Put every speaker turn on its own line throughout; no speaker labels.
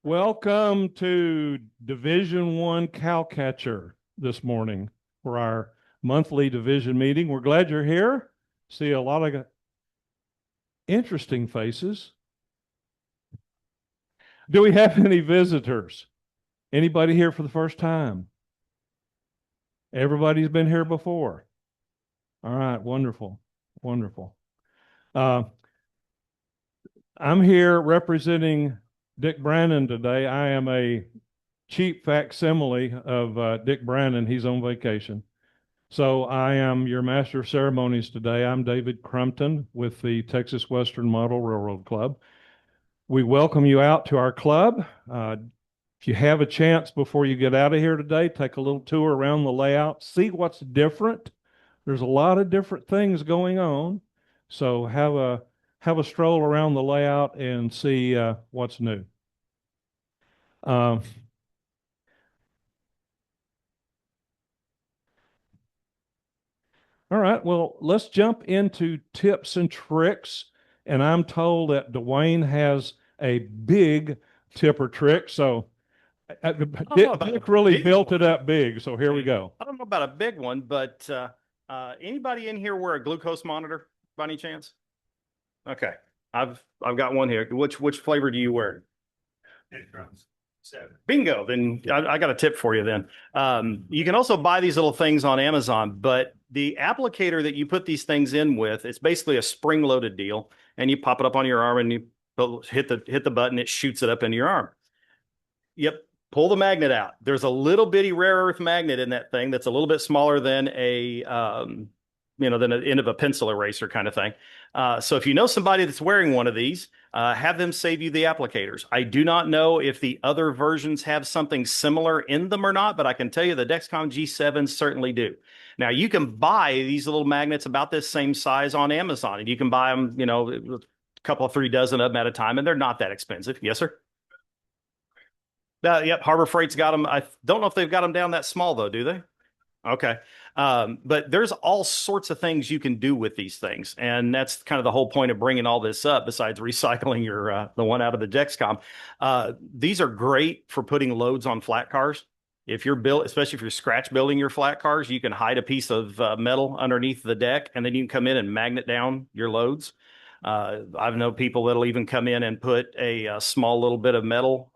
Welcome to Division One Cowcatcher this morning for our monthly division meeting. We're glad you're here. See a lot of interesting faces. Do we have any visitors? Anybody here for the first time? Everybody's been here before. All right, wonderful, wonderful. I'm here representing Dick Brannon today. I am a cheap facsimile of Dick Brannon. He's on vacation. So I am your master of ceremonies today. I'm David Crumpton with the Texas Western Model Railroad Club. We welcome you out to our club. If you have a chance before you get out of here today, take a little tour around the layout, see what's different. There's a lot of different things going on. So have a stroll around the layout and see what's new. Uh, All right, well, let's jump into tips and tricks. And I'm told that Duane has a big tip or trick. So Dick really built it up big. So here we go.
I don't know about a big one, but anybody in here wear a glucose monitor by any chance? Okay, I've got one here. Which flavor do you wear? Bingo. Then I got a tip for you then. You can also buy these little things on Amazon, but the applicator that you put these things in with, it's basically a spring-loaded deal, and you pop it up on your arm and you hit the button, it shoots it up into your arm. Yep. Pull the magnet out. There's a little bitty rare earth magnet in that thing that's a little bit smaller than than the end of a pencil eraser kind of thing. So if you know somebody that's wearing one of these, have them save you the applicators. I do not know if the other versions have something similar in them or not, but I can tell you the Dexcom G7s certainly do. Now you can buy these little magnets about this same size on Amazon, and you can buy them, a couple of 3 dozen of them at a time, and they're not that expensive. Yes, sir. Yep, Harbor Freight's got them. I don't know if they've got them down that small though, do they? Okay. But there's all sorts of things you can do with these things, and that's kind of the whole point of bringing all this up. Besides recycling your the one out of the Dexcom, these are great for putting loads on flat cars. If you're built, especially if you're scratch building your flat cars, you can hide a piece of metal underneath the deck, and then you can come in and magnet down your loads. I've known people that'll even come in and put a small little bit of metal.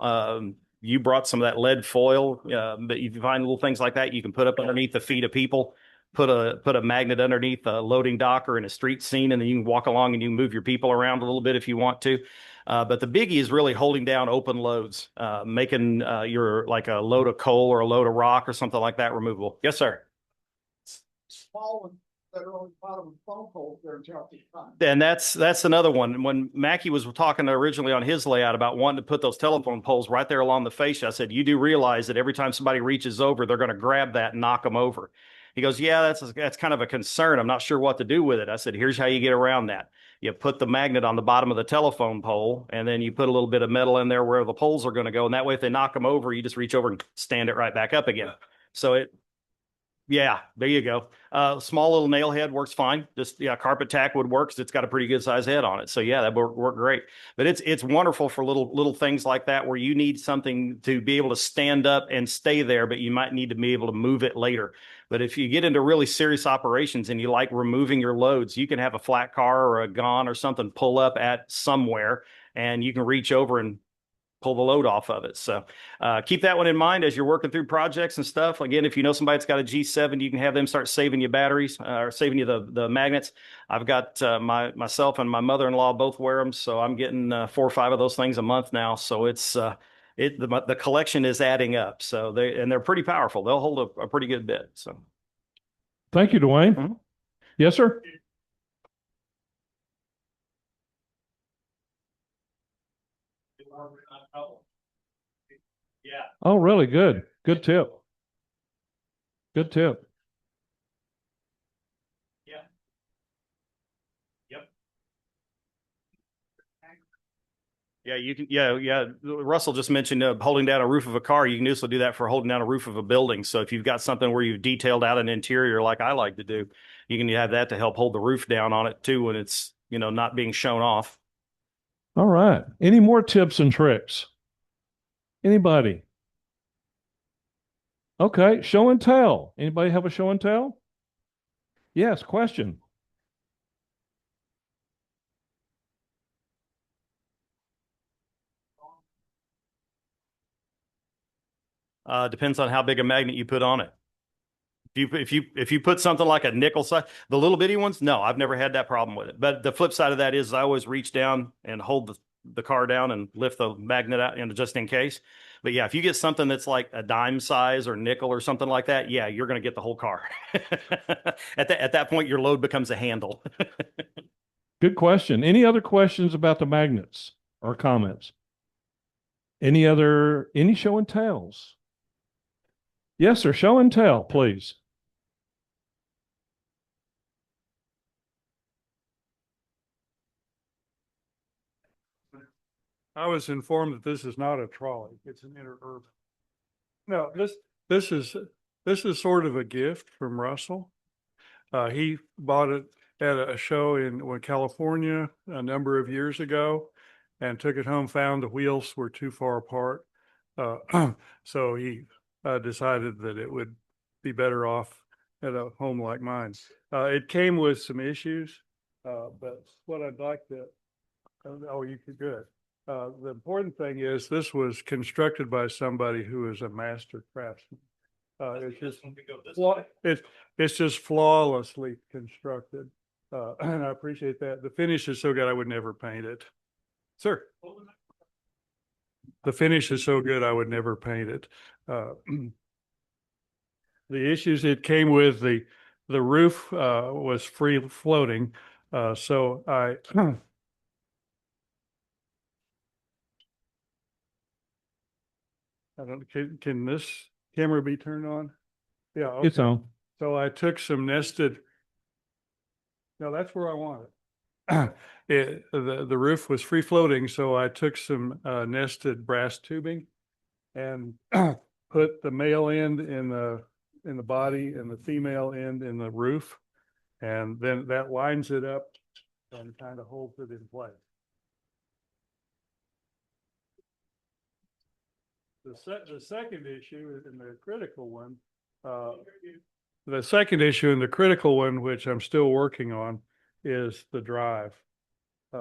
You brought some of that lead foil, but if you find little things like that, you can put up underneath the feet of people, put a magnet underneath a loading dock or in a street scene, and then you can walk along and you can move your people around a little bit if you want to. But the biggie is really holding down open loads, making your like a load of coal or a load of rock or something like that removable. Yes, sir.
Small that are on the bottom of the phone poles there in Chelsea.
And that's another one. When Mackie was talking originally on his layout about wanting to put those telephone poles right there along the fascia, I said, you do realize that every time somebody reaches over, they're going to grab that and knock them over. He goes, yeah, that's kind of a concern. I'm not sure what to do with it. I said, here's how you get around that. You put the magnet on the bottom of the telephone pole, and then you put a little bit of metal in there where the poles are going to go. And that way, if they knock them over, you just reach over and stand it right back up again. So yeah, there you go. Small little nail head works fine. Just carpet tack would work because it's got a pretty good size head on it. So yeah, that would work great. But it's wonderful for little things like that where you need something to be able to stand up and stay there, but you might need to be able to move it later. But if you get into really serious operations and you like removing your loads, you can have a flat car or a gon or something pull up at somewhere, and you can reach over and pull the load off of it. So keep that one in mind as you're working through projects and stuff. Again, if you know somebody that's got a G7, you can have them start saving you batteries or saving you the magnets. I've got myself and my mother-in-law both wear them, so I'm getting 4 or 5 of those things a month now. So it's the collection is adding up. So they're pretty powerful. They'll hold a pretty good bit. So
Thank you, Duane. Mm-hmm. Yes, sir.
Yeah.
Oh, really? Good. Good tip. Good tip.
Yeah. Yep. Yeah, you can. Yeah. Russell just mentioned holding down a roof of a car. You can also do that for holding down a roof of a building. So if you've got something where you've detailed out an interior like I like to do, you can have that to help hold the roof down on it too when it's not being shown off.
All right. Any more tips and tricks? Anybody? Okay, show and tell. Anybody have a show and tell? Yes, question.
Depends on how big a magnet you put on it. If you put something like a nickel size, the little bitty ones, no, I've never had that problem with it. But the flip side of that is I always reach down and hold the car down and lift the magnet out, just in case. But yeah, if you get something that's like a dime size or nickel or something like that, yeah, you're going to get the whole car. At that point, your load becomes a handle.
Good question. Any other questions about the magnets or comments? Any show and tells? Yes, sir. Show and tell, please.
I was informed that this is not a trolley, it's an interurban. No, this is sort of a gift from Russell. He bought it at a show in California a number of years ago and took it home, found the wheels were too far apart. So he decided that it would be better off at a home like mine. It came with some issues, but what I'd like to, oh, you could, good. The important thing is this was constructed by somebody who is a master craftsman. It's just flawlessly constructed. And I appreciate that. The finish is so good, I would never paint it. Sir. The finish is so good, I would never paint it. The issues it came with, the roof was free floating. So I I don't, can this camera be turned on? Yeah, okay.
It's on.
So I took some nested, no, that's where I want it. The roof was free floating, so I took some nested brass tubing and put the male end in the body and the female end in the roof. And then that lines it up and kind of holds it in place. The second issue and the critical one, which I'm still working on, is the drive. I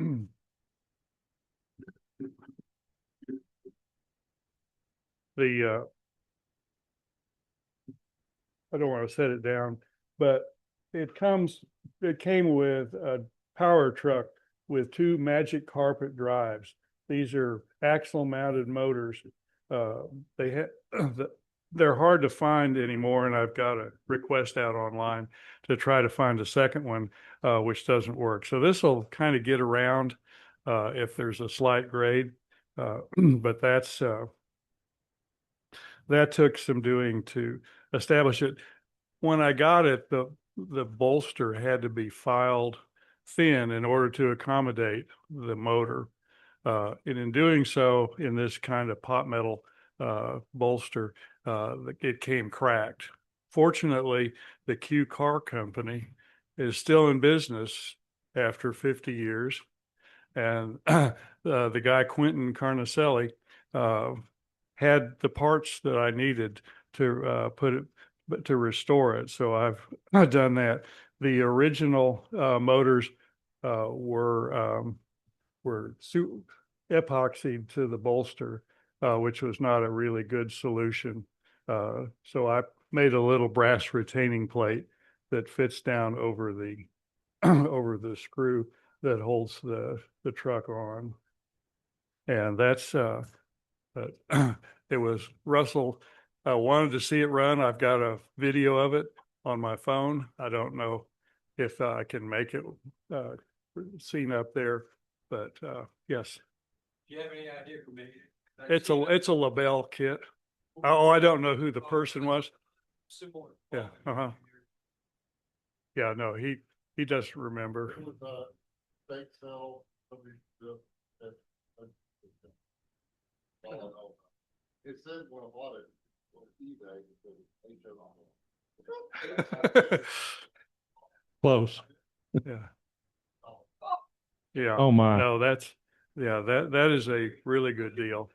don't want to set it down, but it came with a power truck with two magic carpet drives. These are axle mounted motors. They're hard to find anymore, and I've got a request out online to try to find a second one, which doesn't work. So this will kind of get around if there's a slight grade, but that took some doing to establish it. When I got it, the bolster had to be filed thin in order to accommodate the motor. And in doing so, in this kind of pot metal bolster, it came cracked. Fortunately, the Q Car Company is still in business after 50 years. And the guy, Quentin Carnicelli, had the parts that I needed to to restore it. So I've done that. The original motors were epoxied to the bolster, which was not a really good solution. So I made a little brass retaining plate that fits down over the over the screw that holds the truck on. And that's it was Russell wanted to see it run. I've got a video of it on my phone. I don't know if I can make it seen up there, but yes.
Do you have any idea for me?
It's a LaBelle kit. Oh, I don't know who the person was.
Similar.
Yeah. Uh-huh. Yeah, no, he doesn't remember.
It was a fake sale of I don't know. It said when I bought it on eBay, it said
Close.
Yeah. Yeah.
Oh my.
No, that is a really good deal.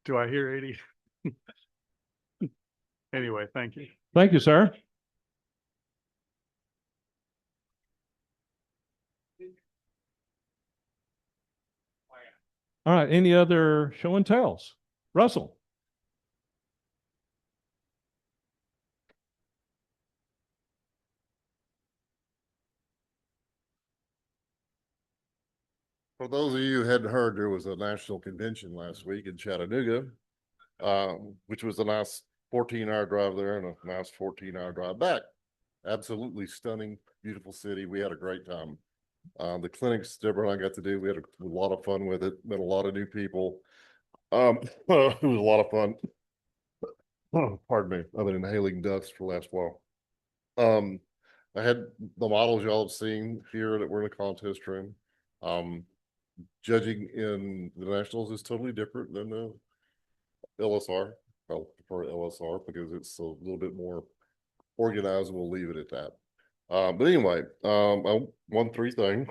Do I hear 80? Anyway, thank you.
Thank you, sir. All right. Any other show and tells? Russell.
For those of you who hadn't heard, there was a national convention last week in Chattanooga, which was a nice 14-hour drive there and a nice 14-hour drive back. Absolutely stunning, beautiful city. We had a great time. The clinics Deborah and I got to do, we had a lot of fun with it, met a lot of new people. It was a lot of fun. Oh, pardon me, I've been inhaling dust for the last while. I had the models y'all have seen here that were in the contest room. Judging in the nationals is totally different than the LSR. I'll prefer LSR because it's a little bit more organized, and we'll leave it at that. But anyway, I won 3 things.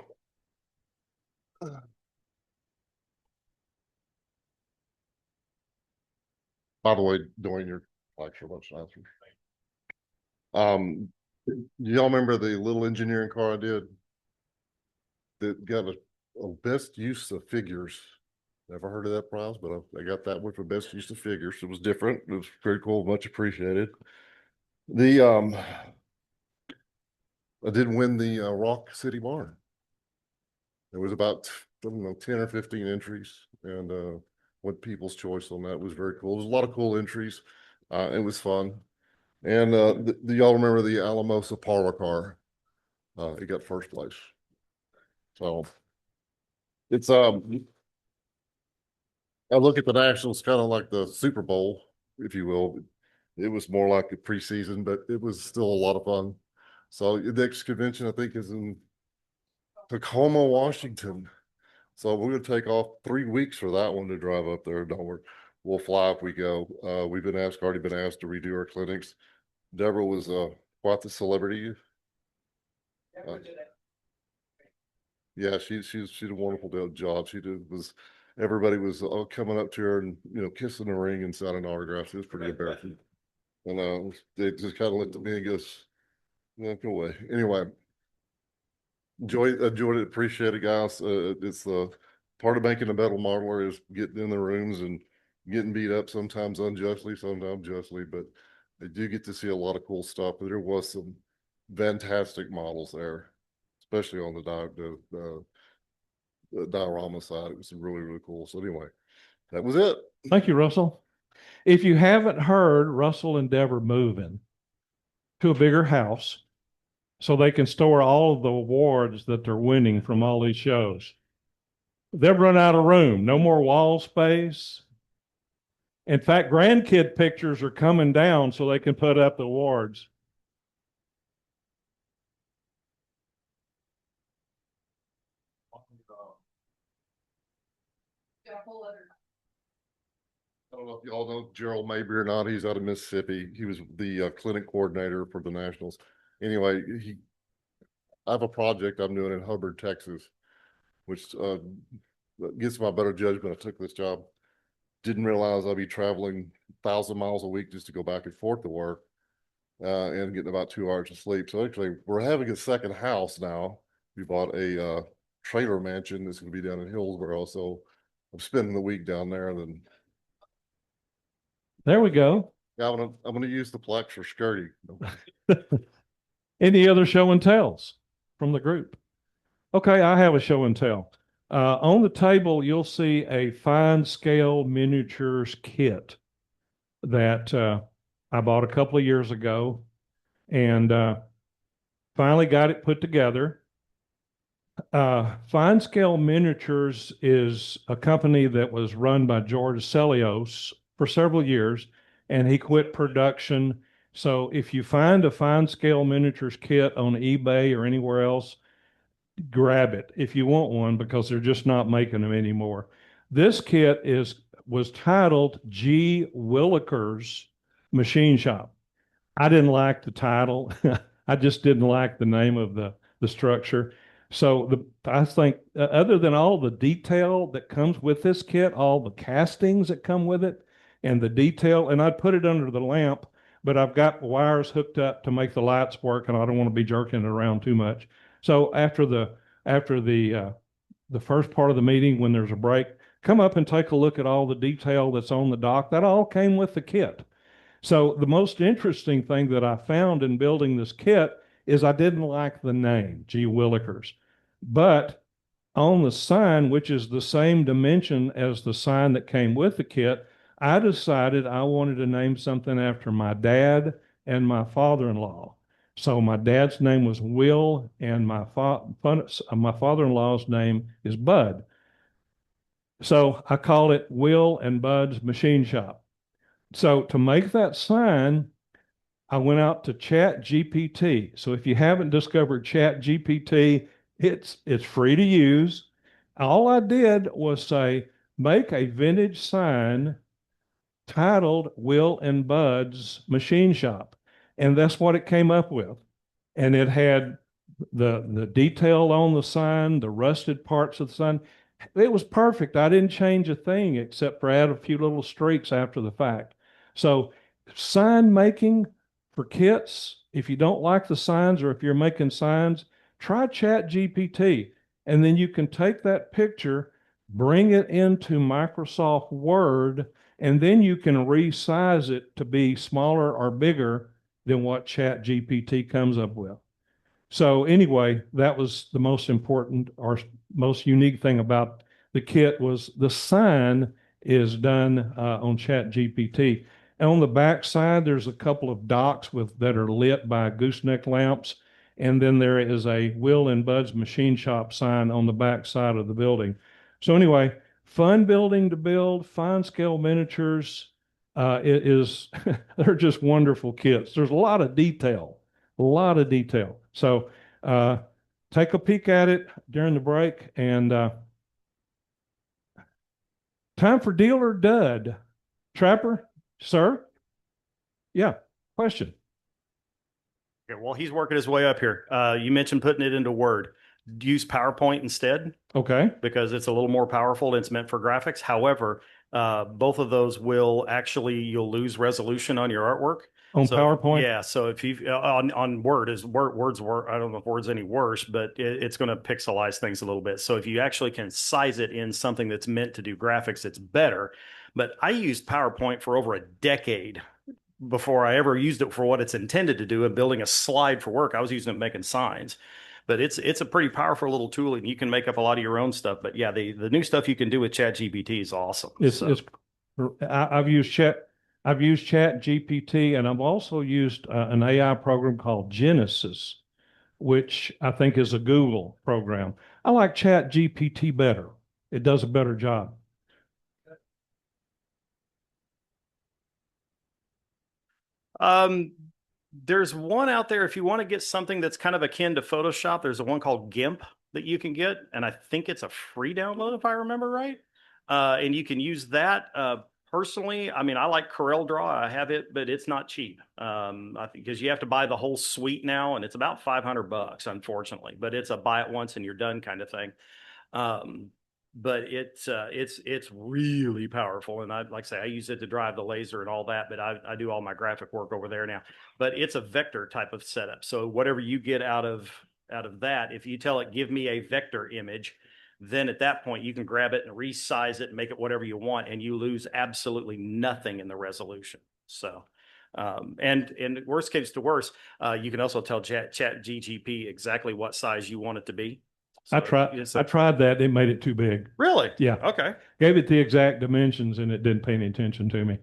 By the way, Duane, your flags are much nicer. Y'all remember the little engineering car I did that got a best use of figures? Never heard of that prize, but I got that one for best use of figures. It was different. It was pretty cool, much appreciated. I did win the Rock City Barn. There was about, I don't know, 10 or 15 entries, and went People's Choice on that. It was very cool. There was a lot of cool entries. It was fun. And do y'all remember the Alamosa parlor car? It got first place. So it's I look at the Nationals kind of like the Super Bowl, if you will. It was more like a preseason, but it was still a lot of fun. So the next convention, I think, is in Tacoma, Washington. So we're going to take off 3 weeks for that one to drive up there. Don't worry. We'll fly if we go. We've been already been asked to redo our clinics. Deborah was quite the celebrity. Yeah, she did a wonderful job. Everybody was coming up to her and kissing the ring and signing autographs. It was pretty embarrassing. And they just kind of looked at me and goes, "No, go away." Anyway, enjoyed it, appreciate it, guys. It's part of making a metal modeler is getting in the rooms and getting beat up, sometimes unjustly, sometimes justly, but I do get to see a lot of cool stuff. But there was some fantastic models there, especially on the diorama side. It was really, really cool. So anyway, that was it.
Thank you, Russell. If you haven't heard, Russell and Deb are moving to a bigger house so they can store all of the awards that they're winning from all these shows. They've run out of room, no more wall space. In fact, grandkid pictures are coming down so they can put up the awards.
I don't know if you all know Gerald Mabry or not. He's out of Mississippi. He was the clinic coordinator for the Nationals. Anyway, I have a project I'm doing in Hubbard, Texas, which gets my better judgment. I took this job. Didn't realize I'd be traveling 1,000 miles a week just to go back and forth to work and getting about 2 hours of sleep. So actually, we're having a second house now. We bought a trailer mansion that's going to be down in Hillsboro. So I'm spending the week down there. Then
there we go.
Yeah, I'm gonna use the Plex for skirting.
Any other show and tells from the group? Okay, I have a show and tell. On the table, you'll see a fine scale miniatures kit that I bought a couple of years ago and finally got it put together. Fine Scale Miniatures is a company that was run by George Celios for several years, and he quit production. So if you find a Fine Scale Miniatures kit on eBay or anywhere else, grab it if you want one because they're just not making them anymore. This kit was titled G. Willikers Machine Shop. I didn't like the title. I just didn't like the name of the structure. So I think other than all the detail that comes with this kit, all the castings that come with it and the detail, and I'd put it under the lamp, but I've got wires hooked up to make the lights work and I don't want to be jerking it around too much. So after the first part of the meeting, when there's a break, come up and take a look at all the detail that's on the dock. That all came with the kit. So the most interesting thing that I found in building this kit is I didn't like the name, G. Willikers. But on the sign, which is the same dimension as the sign that came with the kit, I decided I wanted to name something after my dad and my father-in-law. So my dad's name was Will, and my father-in-law's name is Bud. So I call it Will and Bud's Machine Shop. So to make that sign, I went out to Chat GPT. So if you haven't discovered Chat GPT, it's free to use. All I did was say, make a vintage sign titled Will and Bud's Machine Shop. And that's what it came up with. And it had the detail on the sign, the rusted parts of the sign. It was perfect. I didn't change a thing except for add a few little streaks after the fact. So sign making for kits, if you don't like the signs or if you're making signs, try Chat GPT. And then you can take that picture, bring it into Microsoft Word, and then you can resize it to be smaller or bigger than what Chat GPT comes up with. So anyway, that was the most important or most unique thing about the kit was the sign is done on Chat GPT. And on the back side, there's a couple of docks that are lit by gooseneck lamps. And then there is a Will and Bud's Machine Shop sign on the back side of the building. So anyway, fun building to build, fine scale miniatures. They're just wonderful kits. There's a lot of detail, a lot of detail. So take a peek at it during the break, and time for deal or dud. Trapper, sir? Yeah, question.
Okay, well, he's working his way up here. You mentioned putting it into Word. Use PowerPoint instead
Okay.
because it's a little more powerful and it's meant for graphics. However, both of those will actually, you'll lose resolution on your artwork.
On
So,
PowerPoint?
yeah. So if you on Word Word's I don't know if Word's any worse, but it's going to pixelize things a little bit. So if you actually can size it in something that's meant to do graphics, it's better. But I used PowerPoint for over a decade before I ever used it for what it's intended to do and building a slide for work. I was using it making signs. But it's a pretty powerful little tool, and you can make up a lot of your own stuff. But yeah, the new stuff you can do with ChatGPT is awesome.
I've used Chat GPT, and I've also used an AI program called Genesis, which I think is a Google program. I like Chat GPT better. It does a better job.
There's one out there if you want to get something that's kind of akin to Photoshop. There's a one called GIMP that you can get, and I think it's a free download if I remember right. And you can use that. Personally, I mean, I like CorelDRAW. I have it, but it's not cheap. I think because you have to buy the whole suite now, and it's about $500, unfortunately. But it's a buy it once and you're done kind of thing. But it's really powerful, and like I say, I use it to drive the laser and all that. But I do all my graphic work over there now. But it's a vector type of setup. So whatever you get out of that, if you tell it give me a vector image, then at that point you can grab it and resize it and make it whatever you want, and you lose absolutely nothing in the resolution. So. And in worst case to worst, you can also tell Chat GTP exactly what size you want it to be. So
I tried that. It made it too big.
Really?
Yeah.
Okay.
Gave it the exact dimensions, and it didn't pay any attention to me.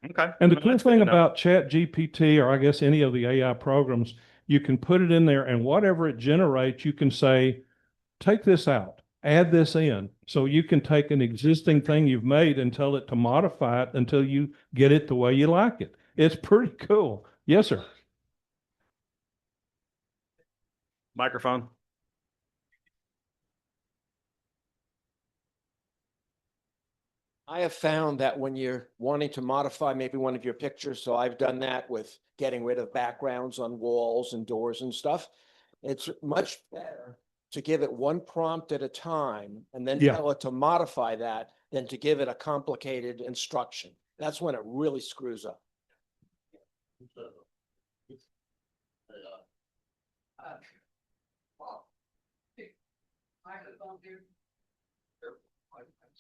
Okay.
And the cool thing about Chat GPT, or I guess any of the AI programs, you can put it in there, and whatever it generates, you can say, take this out, add this in. So you can take an existing thing you've made and tell it to modify it until you get it the way you like it. It's pretty cool. Yes, sir.
Microphone.
I have found that when you're wanting to modify maybe one of your pictures, so I've done that with getting rid of backgrounds on walls and doors and stuff, it's much better to give it one prompt at a time and then
Yeah.
tell it to modify that than to give it a complicated instruction. That's when it really screws up.
Let's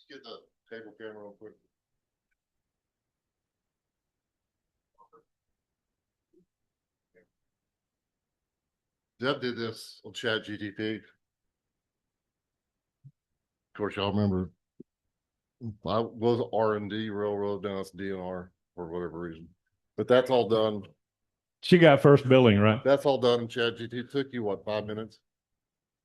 get the table camera real quick. Deb did this on ChatGPT. Of course, y'all remember I was R&D Railroad, now it's DNR for whatever reason. But that's all done.
She got first billing, right?
That's all done in ChatGPT. It took you what, 5 minutes?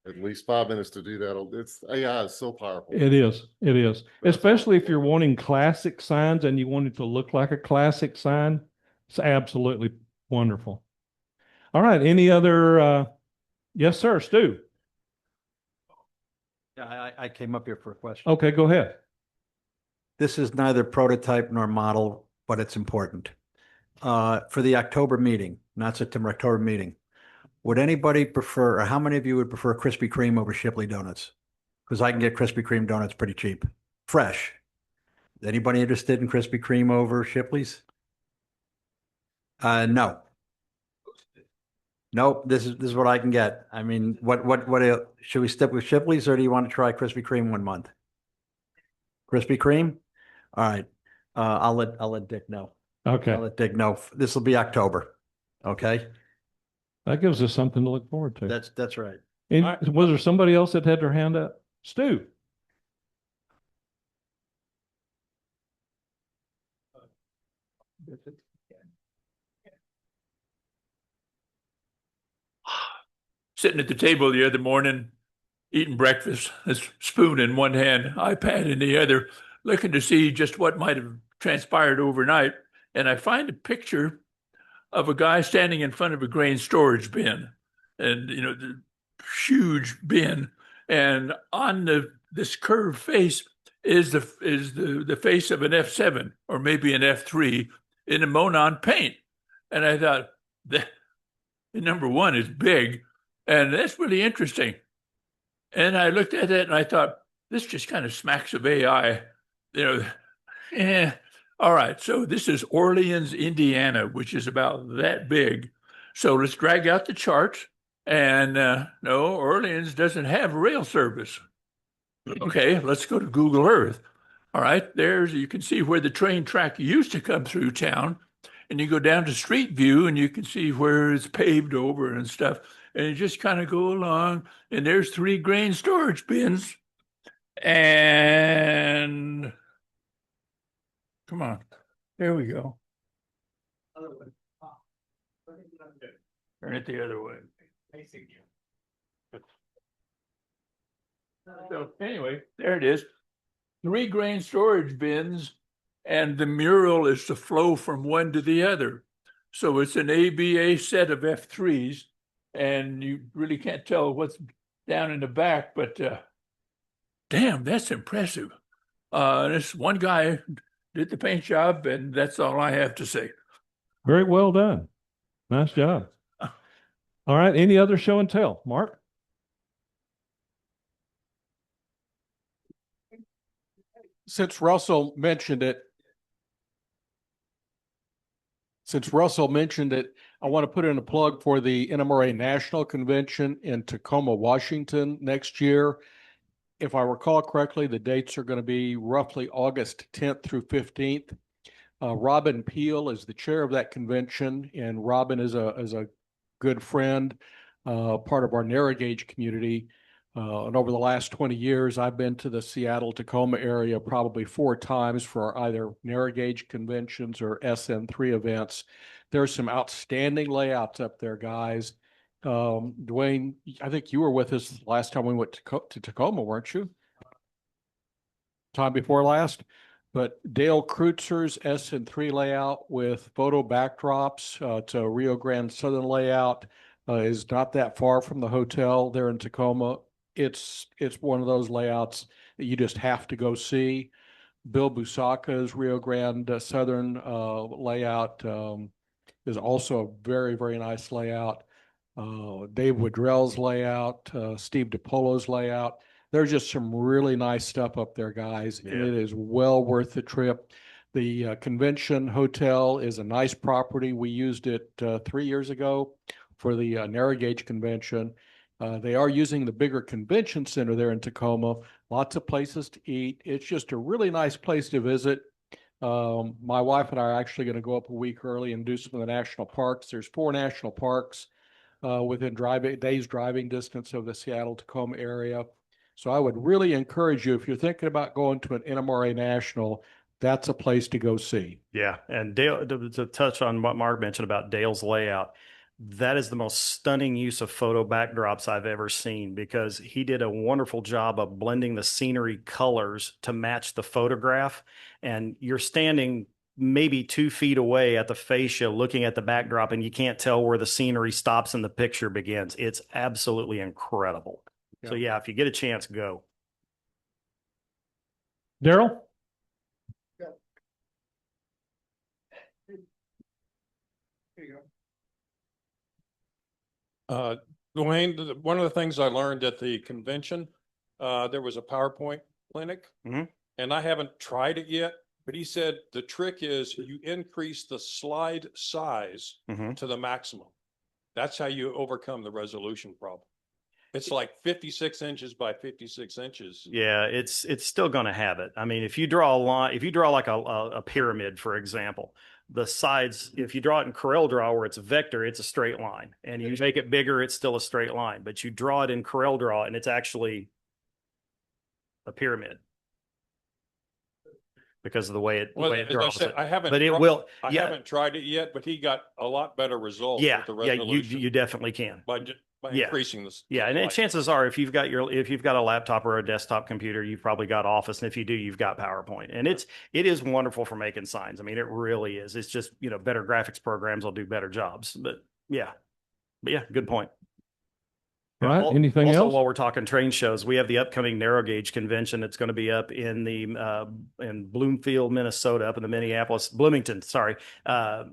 At least 5 minutes to do that. It's AI is so powerful.
It is. It is. Especially if you're wanting classic signs and you want it to look like a classic sign. It's absolutely wonderful. All right. Any other, yes, sir, Stu.
Yeah, I came up here for a question.
Okay, go ahead.
This is neither prototype nor model, but it's important. For the October meeting, not September, October meeting, would anybody prefer, or how many of you would prefer Krispy Kreme over Shipley donuts? Because I can get Krispy Kreme donuts pretty cheap, fresh. Anybody interested in Krispy Kreme over Shipley's? No. Nope, this is what I can get. I mean, what should we stick with Shipley's, or do you want to try Krispy Kreme 1 month? Krispy Kreme? All right. I'll let Dick know.
Okay.
I'll let Dick know. This will be October. Okay.
That gives us something to look forward to.
That's right.
And
All right.
was there somebody else that had their hand up? Stu.
Sitting at the table the other morning, eating breakfast, a spoon in one hand, iPad in the other, looking to see just what might have transpired overnight. And I find a picture of a guy standing in front of a grain storage bin, and the huge bin, and on this curved face is the face of an F7 or maybe an F3 in a Monon paint. And I thought, that number one is big, and that's really interesting. And I looked at it and I thought, this just kind of smacks of AI. All right, so this is Orleans, Indiana, which is about that big. So let's drag out the charts. And no, Orleans doesn't have rail service. Okay, let's go to Google Earth. All right, you can see where the train track used to come through town. And you go down to Street View and you can see where it's paved over and stuff. And you just kind of go along, and there's 3 grain storage bins. And come on, there we go. Turn it the other way. So anyway, there it is. 3 grain storage bins, and the mural is to flow from one to the other. So it's an ABA set of F3s, and you really can't tell what's down in the back, but damn, that's impressive. This one guy did the paint job, and that's all I have to say.
Very well done. Nice job. All right. Any other show and tell? Mark?
Since Russell mentioned it, I want to put in a plug for the NMRA National Convention in Tacoma, Washington next year. If I recall correctly, the dates are going to be roughly August 10th through 15th. Robin Peel is the chair of that convention, and Robin is a good friend, part of our narrow gauge community. And over the last 20 years, I've been to the Seattle-Tacoma area probably 4 times for either narrow gauge conventions or SN3 events. There's some outstanding layouts up there, guys. Duane, I think you were with us last time we went to Tacoma, weren't you? Time before last. But Dale Kreutzer's SN3 layout with photo backdrops, it's a Rio Grande Southern layout, is not that far from the hotel there in Tacoma. It's one of those layouts that you just have to go see. Bill Busaka's Rio Grande Southern layout is also a very, very nice layout. Dave Woodrell's layout, Steve DiPolo's layout. There's just some really nice stuff up there, guys.
Yeah.
It is well worth the trip. The convention hotel is a nice property. We used it 3 years ago for the narrow gauge convention. They are using the bigger convention center there in Tacoma. Lots of places to eat. It's just a really nice place to visit. My wife and I are actually going to go up a week early and do some of the national parks. There's 4 national parks within days driving distance of the Seattle Tacoma area. So I would really encourage you, if you're thinking about going to an NMRA National, that's a place to go see.
Yeah. And Dale, to touch on what Mark mentioned about Dale's layout, that is the most stunning use of photo backdrops I've ever seen, because he did a wonderful job of blending the scenery colors to match the photograph. And you're standing maybe 2 feet away at the fascia looking at the backdrop, and you can't tell where the scenery stops and the picture begins. It's absolutely incredible. So yeah, if you get a chance, go.
Daryl?
Here you go.
Duane, one of the things I learned at the convention, there was a PowerPoint clinic, and I haven't tried it yet, but he said the trick is you increase the slide size to the maximum. That's how you overcome the resolution problem. It's like 56 inches by 56 inches.
Yeah, it's still going to have it. I mean, if you draw a line, if you draw like a pyramid, for example, the sides, if you draw it in CorelDRAW where it's a vector, it's a straight line. And you make it bigger, it's still a straight line. But you draw it in CorelDRAW and it's actually a pyramid because of the way it,
Well,
way it
as I
draws
said,
it.
I haven't,
But it will.
I
Yeah,
haven't tried it yet, but he got a lot better results
yeah,
with the
yeah.
resolution
You definitely can.
by
Yeah.
increasing this.
Yeah, and chances are, if you've got a laptop or a desktop computer, you've probably got Office, and if you do, you've got PowerPoint. And it is wonderful for making signs. I mean, it really is. It's just, better graphics programs will do better jobs. But yeah, good point.
All right.
Al-
Anything
also,
else?
while we're talking train shows, we have the upcoming narrow gauge convention. It's going to be up in in Bloomfield, Minnesota, up in the Bloomington, sorry,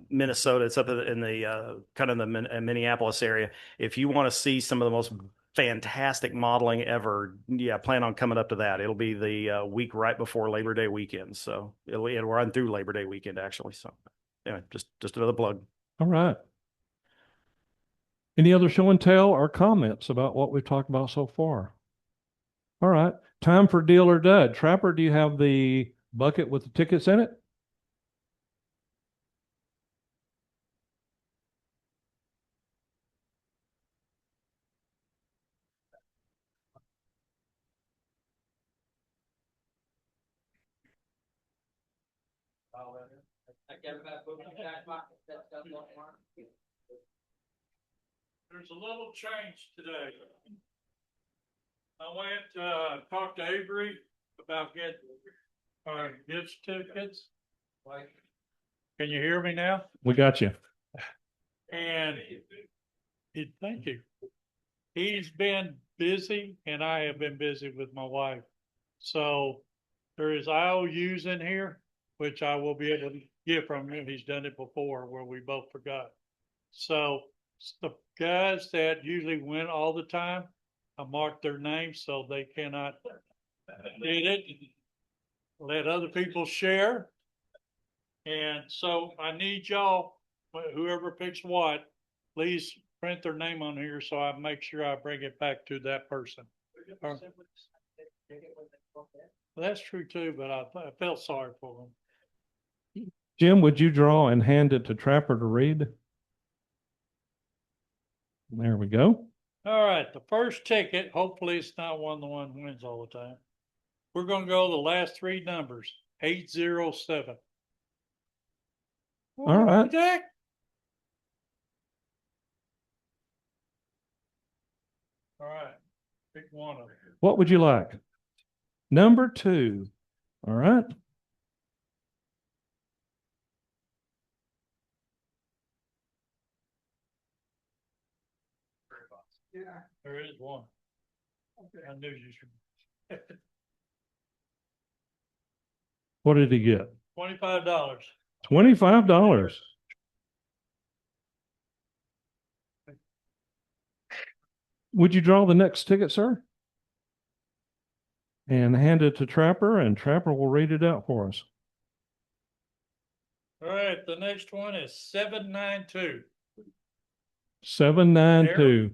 Minnesota. It's up in the kind of the Minneapolis area. If you want to see some of the most fantastic modeling ever, yeah, plan on coming up to that. It'll be the week right before Labor Day weekend, so it'll run through Labor Day weekend actually. So anyway, just another plug.
All right. Any other show and tell or comments about what we've talked about so far? All right. Time for deal or dud. Trapper, do you have the bucket with the tickets in it?
There's a little change today. I went, talked to Avery about getting our gift certificates. Can you hear me now?
We got you.
And thank you. He's been busy and I have been busy with my wife. So there is IOUs in here, which I will be able to get from him. He's done it before where we both forgot. So the guys that usually win all the time, I marked their names so they cannot read it. Let other people share. And so I need y'all, whoever picks what, please print their name on here so I make sure I bring it back to that person. Well, that's true too, but I felt sorry for them.
Jim, would you draw and hand it to Trapper to read? There we go.
All right, the first ticket, hopefully it's not one of the one wins all the time. We're gonna go the last 3 numbers, 807.
All right.
Jack. All right, pick one of them.
What would you like? Number 2. All right.
Yeah.
There is one. Okay. I knew you should.
What did he get?
$25.
$25. would you draw the next ticket, sir? And hand it to Trapper, and Trapper will read it out for us.
All right, the next one is 792.
792.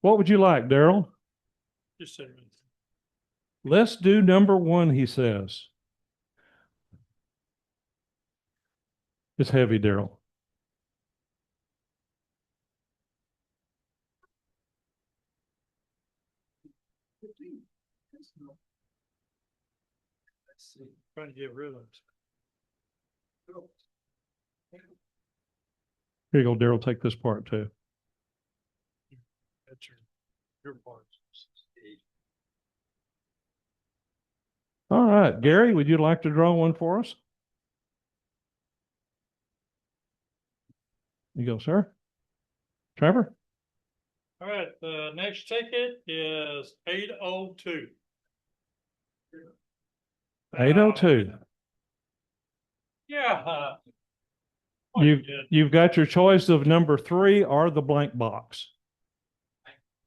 What would you like, Daryl?
Just a minute.
Let's do number 1, he says. It's heavy, Daryl.
Trying to get rid of it.
Here you go, Daryl. Take this part too.
That's your part.
All right, Gary, would you like to draw one for us? You go, sir. Trevor?
All right, the next ticket is 802.
802.
Yeah.
You've got your choice of number 3 or the blank box.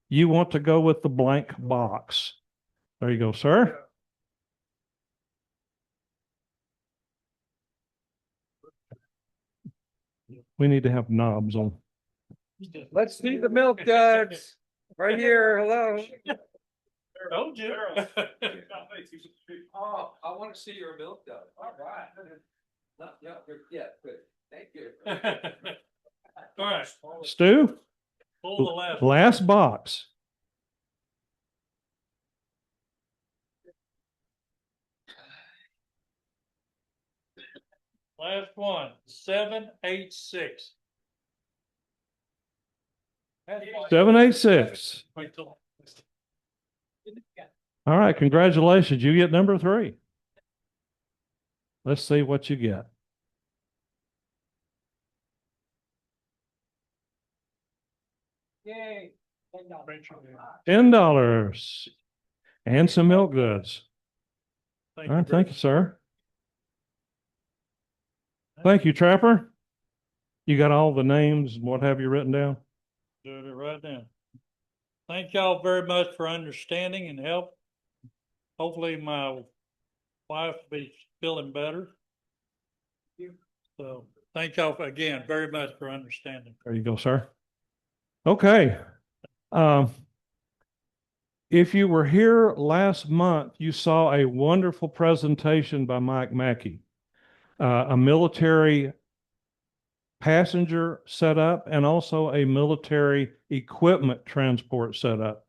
You want to go with the blank box. There you go, sir. We need to have knobs on.
Let's see the milk duds. Right here, hello.
Told you.
Oh, I want to see your milk dud. All right. Yeah, good. Thank you.
All right.
Stu?
Pull the last.
Last box.
Last one, 786.
786.
Wait till.
All right, congratulations. You get number 3. Let's see what you get.
Yay.
$10 and some milk goods.
Thank
All right,
you.
thank you, sir. Thank you, Trapper. You got all the names and what have you written down?
Doing it right now. Thank y'all very much for understanding and help. Hopefully my wife will be feeling better. So thank y'all again very much for understanding.
There you go, sir. Okay. If you were here last month, you saw a wonderful presentation by Mike Mackey, a military passenger setup and also a military equipment transport setup.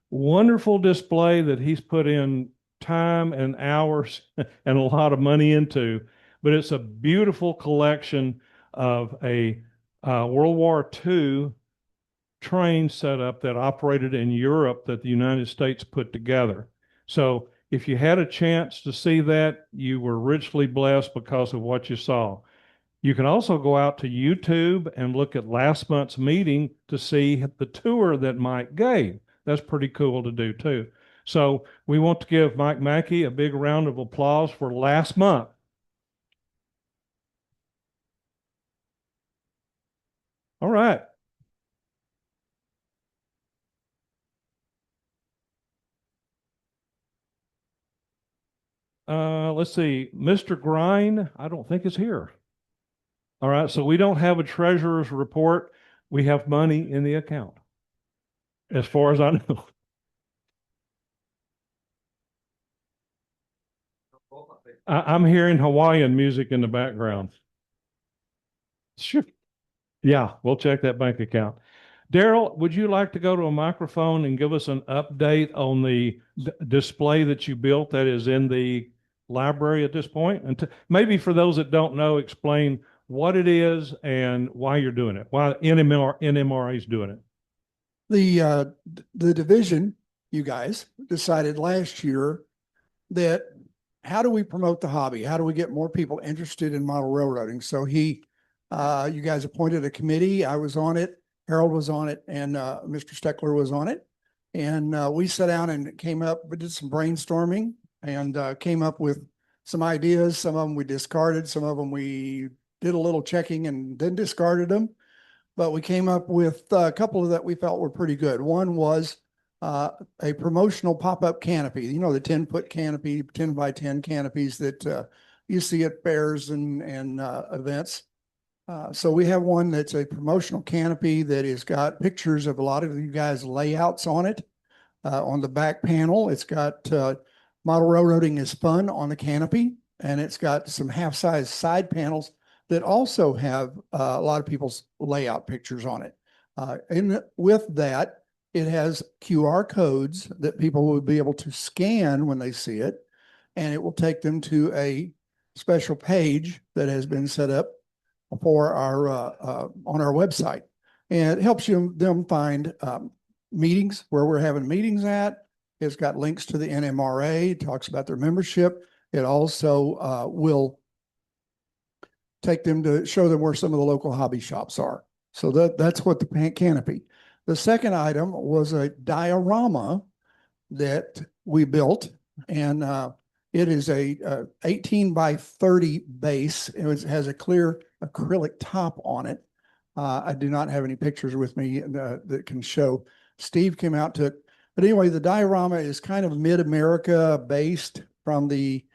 Wonderful display that he's put in time and hours and a lot of money into, but it's a beautiful collection of a World War II train setup that operated in Europe that the United States put together. So if you had a chance to see that, you were richly blessed because of what you saw. You can also go out to YouTube and look at last month's meeting to see the tour that Mike gave. That's pretty cool to do too. So we want to give Mike Mackey a big round of applause for last month. All right. Let's see. Mr. Grind, I don't think is here. All right. So we don't have a treasurer's report. We have money in the account, as far as I know. I'm hearing Hawaiian music in the background. Sure. Yeah, we'll check that bank account. Daryl, would you like to go to a microphone and give us an update on the display that you built that is in the library at this point? And maybe for those that don't know, explain what it is and why you're doing it, why NMRA is doing it.
The division, you guys decided last year that how do we promote the hobby? How do we get more people interested in model railroading? So you guys appointed a committee. I was on it. Harold was on it, and Mr. Steckler was on it. And we sat down and we did some brainstorming and came up with some ideas. Some of them we discarded. Some of them we did a little checking and then discarded them. but we came up with a couple of that we felt were pretty good. One was a promotional pop-up canopy, you know, the 10-foot canopy, 10 by 10 canopies that you see at fairs and events. So we have one that's a promotional canopy that has got pictures of a lot of you guys' layouts on it. On the back panel, it's got model railroading is fun on the canopy, and it's got some half-size side panels that also have a lot of people's layout pictures on it. With that, it has QR codes that people will be able to scan when they see it, and it will take them to a special page that has been set up for our on our website, and it helps them find meetings where we're having meetings at. It's got links to the NMRA. It talks about their membership. It also will take them to show them where some of the local hobby shops are. So that's what the canopy. The second item was a diorama that we built, and it is a 18 by 30 base. It has a clear acrylic top on it. I do not have any pictures with me that can show. Steve came out to it. But anyway, the diorama is kind of mid-America based from the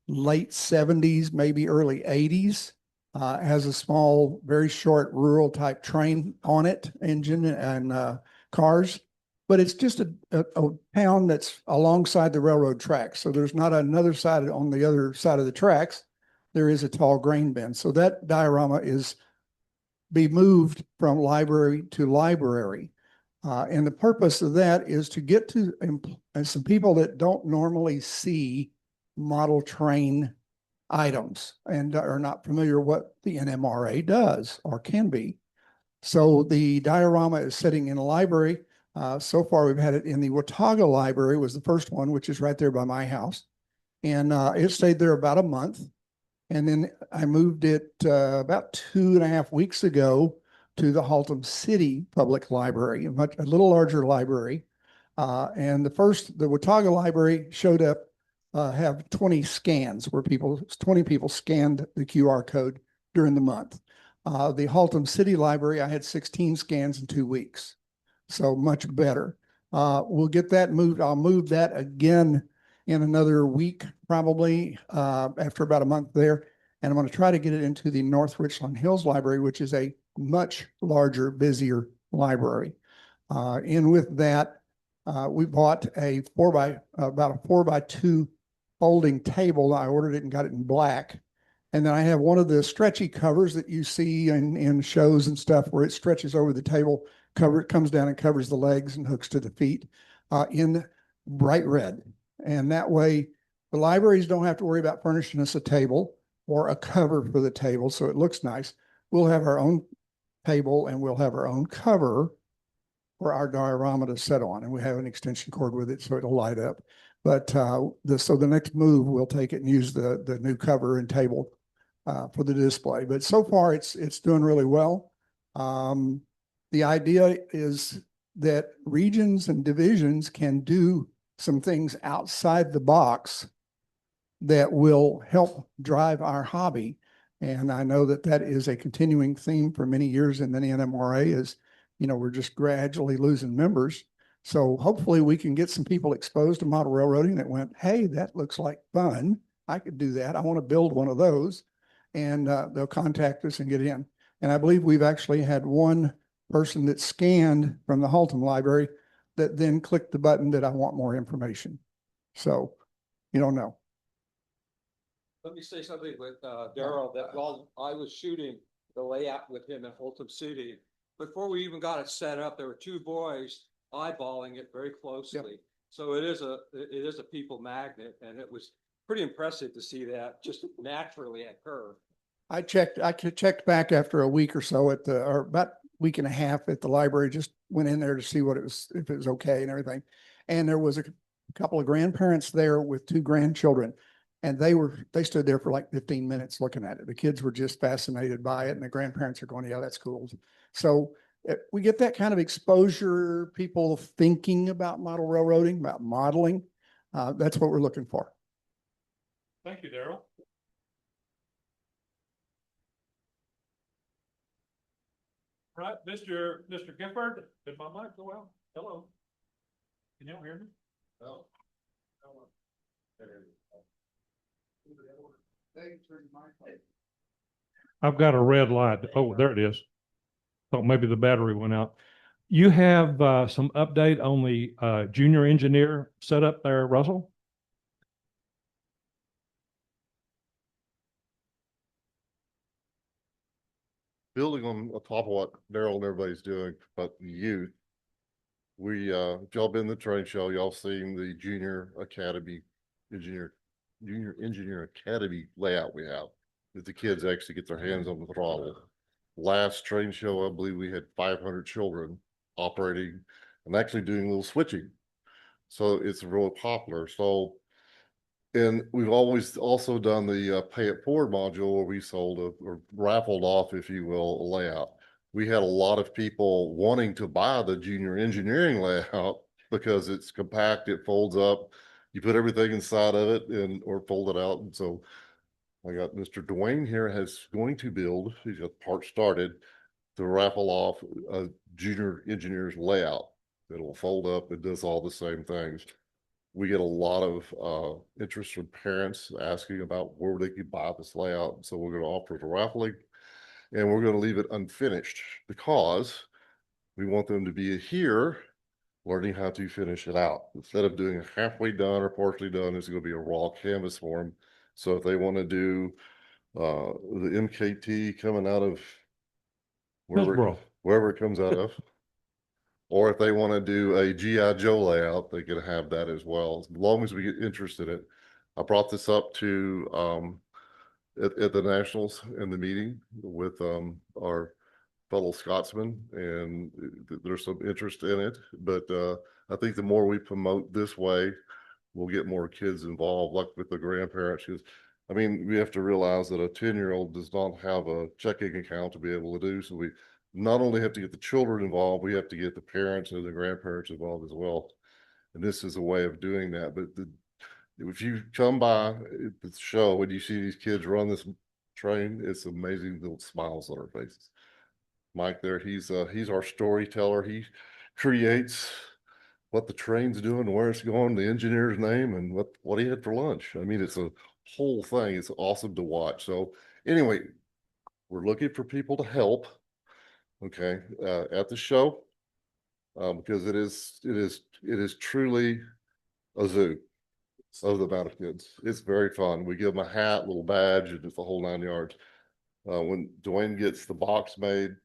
late 70s, maybe early 80s. Has a small, very short rural type train on it, engine and cars. But it's just a town that's alongside the railroad tracks. So there's not another side on the other side of the tracks. There is a tall grain bin. So that diorama be moved from library to library. And the purpose of that is to get to some people that don't normally see model train items and are not familiar what the NMRA does or can be. So the diorama is sitting in a library. So far, we've had it in the Watauga Library, was the first one, which is right there by my house. And it stayed there about a month. And then I moved it about 2.5 weeks ago to the Haltom City Public Library, a little larger library. And the Watauga Library showed up, have 20 scans where 20 people scanned the QR code during the month. The Haltom City Library, I had 16 scans in 2 weeks. So much better. We'll get that moved. I'll move that again in another week, probably after about a month there. And I'm going to try to get it into the North Richland Hills Library, which is a much larger, busier library. And with that, we bought about a 4x2 folding table. I ordered it and got it in black. And then I have one of the stretchy covers that you see in shows and stuff where it stretches over the table, comes down and covers the legs and hooks to the feet in bright red. And that way the libraries don't have to worry about furnishing us a table or a cover for the table. So it looks nice. We'll have our own table and we'll have our own cover for our diorama to set on. And we have an extension cord with it so it'll light up. But so the next move, we'll take it and use the new cover and table for the display. But so far it's doing really well. The idea is that regions and divisions can do some things outside the box that will help drive our hobby. And I know that is a continuing theme for many years in the NMRA is, we're just gradually losing members. So hopefully we can get some people exposed to model railroading that went, hey, that looks like fun. I could do that. I want to build one of those. And they'll contact us and get in. And I believe we've actually had one person that scanned from the Haltom Library that then clicked the button that I want more information. So you don't know.
Let me say something with Daryl, that while I was shooting the layout with him at Haltom City, before we even got it set up, there were 2 boys eyeballing it very closely. Yep. So it is a people magnet, and it was pretty impressive to see that just naturally occur. I checked back after a week or so or about week and a half at the library, just went in there to see if it was okay and everything. And there was a couple of grandparents there with 2 grandchildren. And they stood there for like 15 minutes looking at it. The kids were just fascinated by it. And the grandparents are going, yeah, that's cool. So we get that kind of exposure, people thinking about model railroading, about modeling. That's what we're looking for.
Thank you, Daryl.
Right, Mr. Gifford, did my mic go out? Hello? Can y'all hear me?
No.
I've got a red light. Oh, there it is. Thought maybe the battery went out. You have some update on the junior engineer setup there, Russell?
Building on top of what Daryl and everybody's doing, but the youth. If y'all been to the train show, y'all seen the junior engineer academy layout we have. That the kids actually get their hands on the throttle. Last train show, I believe we had 500 children operating and actually doing a little switching. So it's really popular. So, and we've always also done the pay it forward module where we sold or raffled off, if you will, a layout. We had a lot of people wanting to buy the junior engineering layout because it's compact, it folds up, you put everything inside of it and or fold it out. And so I got Mr. Duane here going to build, he's got part started to raffle off a junior engineer's layout. It'll fold up, it does all the same things. We get a lot of interest from parents asking about where they could buy this layout. So we're going to offer it a raffling and we're going to leave it unfinished because we want them to be here learning how to finish it out. Instead of doing a halfway done or partially done, it's going to be a raw canvas for them. So if they want to do the MKT coming out of wherever it comes out of, or if they want to do a G.I. Joe layout, they can have that as well, as long as we get interest in it. I brought this up to at the Nationals in the meeting with our fellow Scotsman, and there's some interest in it. But I think the more we promote this way, we'll get more kids involved, like with the grandparents. Because I mean, we have to realize that a 10-year-old does not have a checking account to be able to do. So we not only have to get the children involved, we have to get the parents and the grandparents involved as well. And this is a way of doing that. But if you come by the show and you see these kids run this train, it's amazing little smiles on our faces. Mike there, he's our storyteller. He creates what the train's doing, where it's going, the engineer's name, and what he had for lunch. I mean, it's a whole thing. It's awesome to watch. So anyway, we're looking for people to help. Okay, at the show, because it is truly a zoo of the amount of kids. It's very fun. We give them a hat, little badge, and it's the whole 9 yards. When Duane gets the box made,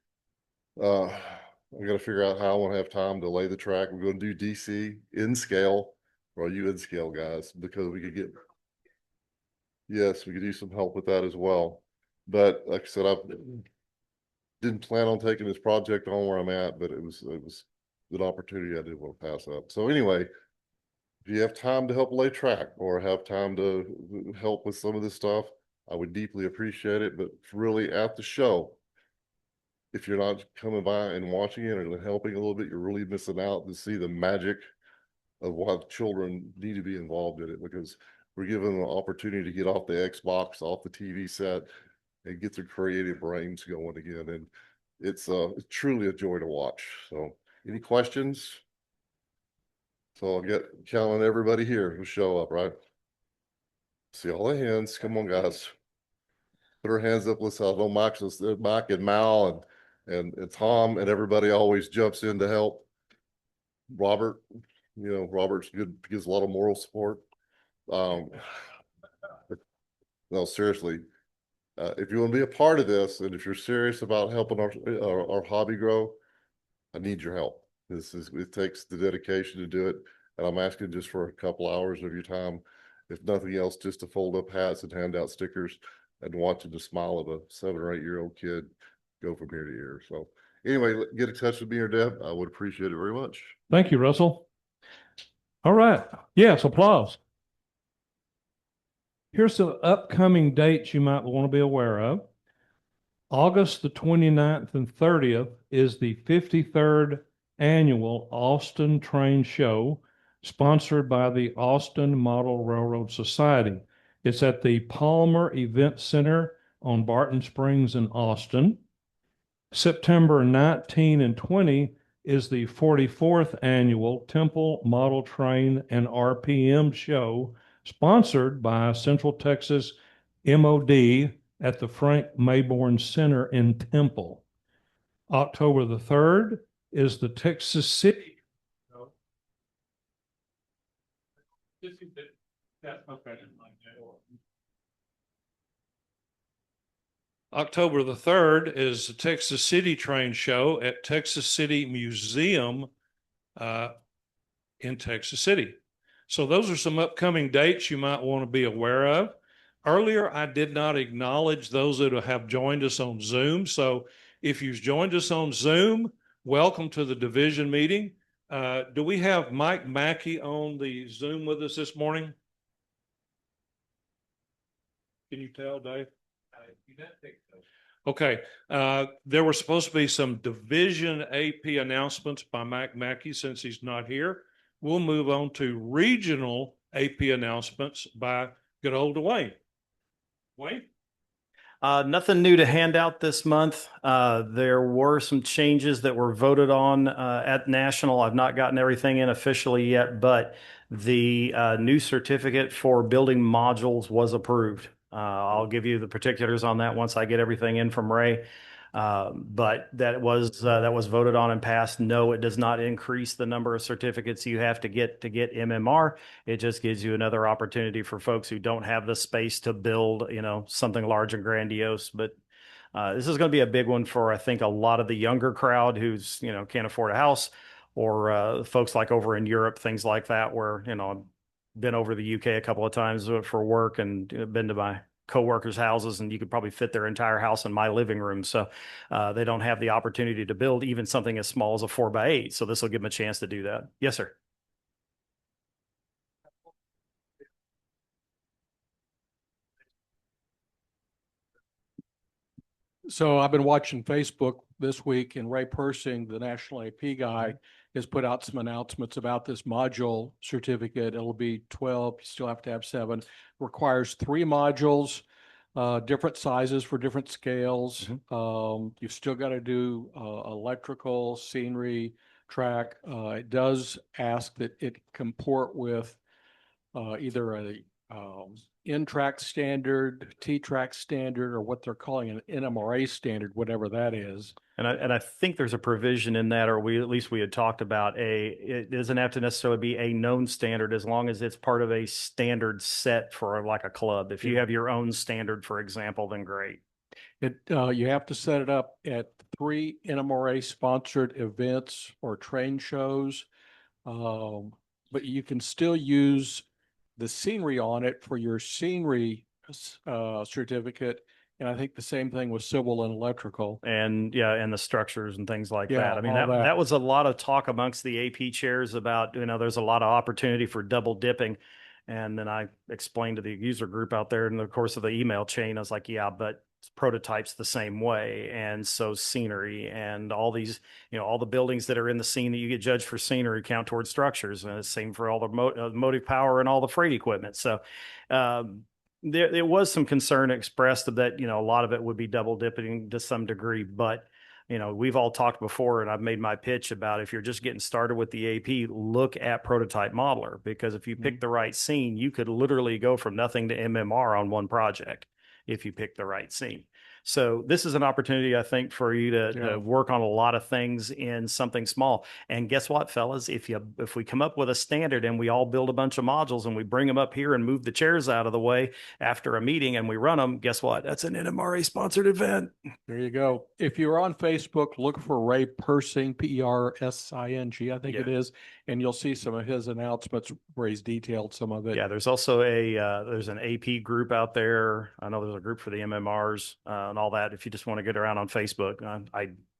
I got to figure out how I want to have time to lay the track. We're going to do DC in scale, or you in scale guys, because we could get, yes, we could use some help with that as well. But like I said, I didn't plan on taking this project on where I'm at, but it was an opportunity I didn't want to pass up. So anyway, if you have time to help lay track or have time to help with some of this stuff, I would deeply appreciate it. But really at the show, if you're not coming by and watching it or helping a little bit, you're really missing out to see the magic of what children need to be involved in it, because we're given an opportunity to get off the Xbox, off the TV set, and get their creative brains going again. And it's truly a joy to watch. So any questions? So I'll count on everybody here who show up, right? See all the hands. Come on, guys. Put our hands up. Let's help. Mike and Mal and Tom and everybody always jumps in to help. Robert, Robert's good, gives a lot of moral support. No, seriously, if you want to be a part of this, and if you're serious about helping our hobby grow, I need your help. It takes the dedication to do it, and I'm asking just for a couple hours of your time, if nothing else, just to fold up hats and hand out stickers and watching the smile of a 7 or 8 year old kid go from ear to ear. So anyway, get in touch with me or Deb. I would appreciate it very much.
Thank you, Russell. All right. Yes, applause. Here's some upcoming dates you might want to be aware of. August the 29th and 30th is the 53rd annual Austin Train Show, sponsored by the Austin Model Railroad Society. It's at the Palmer Event Center on Barton Springs in Austin. September 19 and 20 is the 44th annual Temple Model Train and RPM show, sponsored by Central Texas MOD at the Frank Mayborn Center in Temple. October the 3rd is the Texas City. October the 3rd is the Texas City Train Show at Texas City Museum in Texas City. So those are some upcoming dates you might want to be aware of. Earlier, I did not acknowledge those that have joined us on Zoom. So if you've joined us on Zoom, welcome to the division meeting. Do we have Mike Mackey on the Zoom with us this morning? Can you tell, Dave? Okay, there were supposed to be some division AP announcements by Mike Mackey. Since he's not here, we'll move on to regional AP announcements by good old Duane. Wayne?
Nothing new to hand out this month. There were some changes that were voted on at national. I've not gotten everything in officially yet, but the new certificate for building modules was approved. I'll give you the particulars on that once I get everything in from Ray. But that was voted on and passed. No, it does not increase the number of certificates you have to get MMR. It just gives you another opportunity for folks who don't have the space to build, something large and grandiose. But this is going to be a big one for, I think, a lot of the younger crowd who's, can't afford a house, or folks like over in Europe, things like that, where, I've been over the UK a couple of times for work and been to my co-workers' houses, and you could probably fit their entire house in my living room. So they don't have the opportunity to build even something as small as a 4x8. So this will give them a chance to do that. Yes, sir.
So I've been watching Facebook this week, and Ray Persing, the national AP guy, has put out some announcements about this module certificate. It'll be 12. You still have to have 7. Requires 3 modules, different sizes for different scales. You've still got to do electrical, scenery, track. It does ask that it comport with either a N-track standard, T-track standard, or what they're calling an NMRA standard, whatever that is.
And I think there's a provision in that, or we had talked about it doesn't have to necessarily be a known standard as long as it's part of a standard set for like a club. If you have your own standard, for example, then great.
You have to set it up at 3 NMRA sponsored events or train shows, but you can still use the scenery on it for your scenery certificate. And I think the same thing with civil and electrical.
And and the structures and things like that. I mean,
that.
that was a lot of talk amongst the AP chairs about, there's a lot of opportunity for double dipping. And then I explained to the user group out there in the course of the email chain, I was like, yeah, but prototypes the same way. And so scenery and all these, all the buildings that are in the scene that you get judged for scenery count towards structures. And the same for all the motive power and all the freight equipment. So there was some concern expressed that, a lot of it would be double dipping to some degree, but we've all talked before, and I've made my pitch about if you're just getting started with the AP, look at Prototype Modeler, because if you pick the right scene, you could literally go from nothing to MMR on one project if you pick the right scene. So this is an opportunity, I think, for you to work on a lot of things in something small. And guess what, fellas? If we come up with a standard and we all build a bunch of modules and we bring them up here and move the chairs out of the way after a meeting and we run them, guess what? That's an NMRA sponsored event.
There you go. If you're on Facebook, look for Ray Persing, Persing, I think it is, and you'll see some of his announcements where he's detailed some of it.
Yeah, there's also there's an AP group out there. I know there's a group for the MMRs and all that. If you just want to get around on Facebook,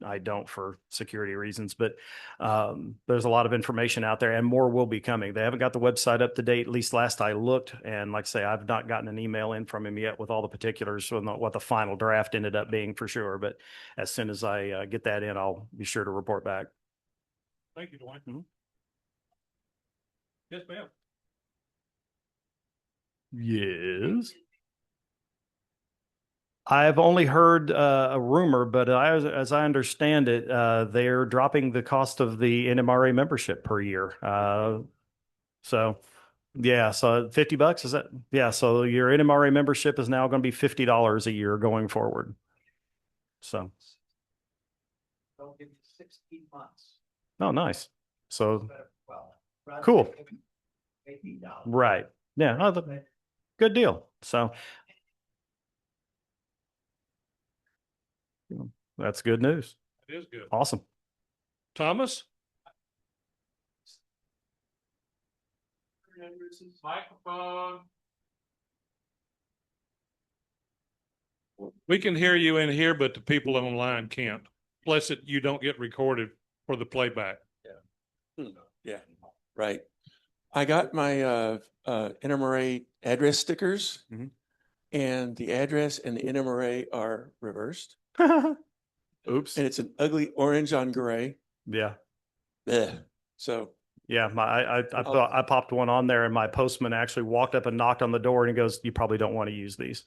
I don't for security reasons, but there's a lot of information out there, and more will be coming. They haven't got the website up to date, at least last I looked. And like I say, I've not gotten an email in from him yet with all the particulars on what the final draft ended up being for sure. But as soon as I get that in, I'll be sure to report back.
Thank you, Duane. Yes, ma'am.
Yes. I've only heard a rumor, but as I understand it, they're dropping the cost of the NMRA membership per year. So yeah, so $50 is that? Yeah, so your NMRA membership is now going to be $50 a year going forward. So,
They'll give you 16 months.
oh, nice. So,
Well, rather
cool.
than giving $18.
Right. Yeah, no, good deal. So that's good news.
It is good.
Awesome.
Thomas? Microphone. We can hear you in here, but the people online can't. Plus, you don't get recorded for the playback.
Yeah, right. I got my NMRA address stickers,
Mhm.
and the address and the NMRA are reversed,
Oops.
and it's an ugly orange on gray.
Yeah.
Ugh. So
Yeah. I popped one on there, and my postman actually walked up and knocked on the door, and he goes, "You probably don't want to use these."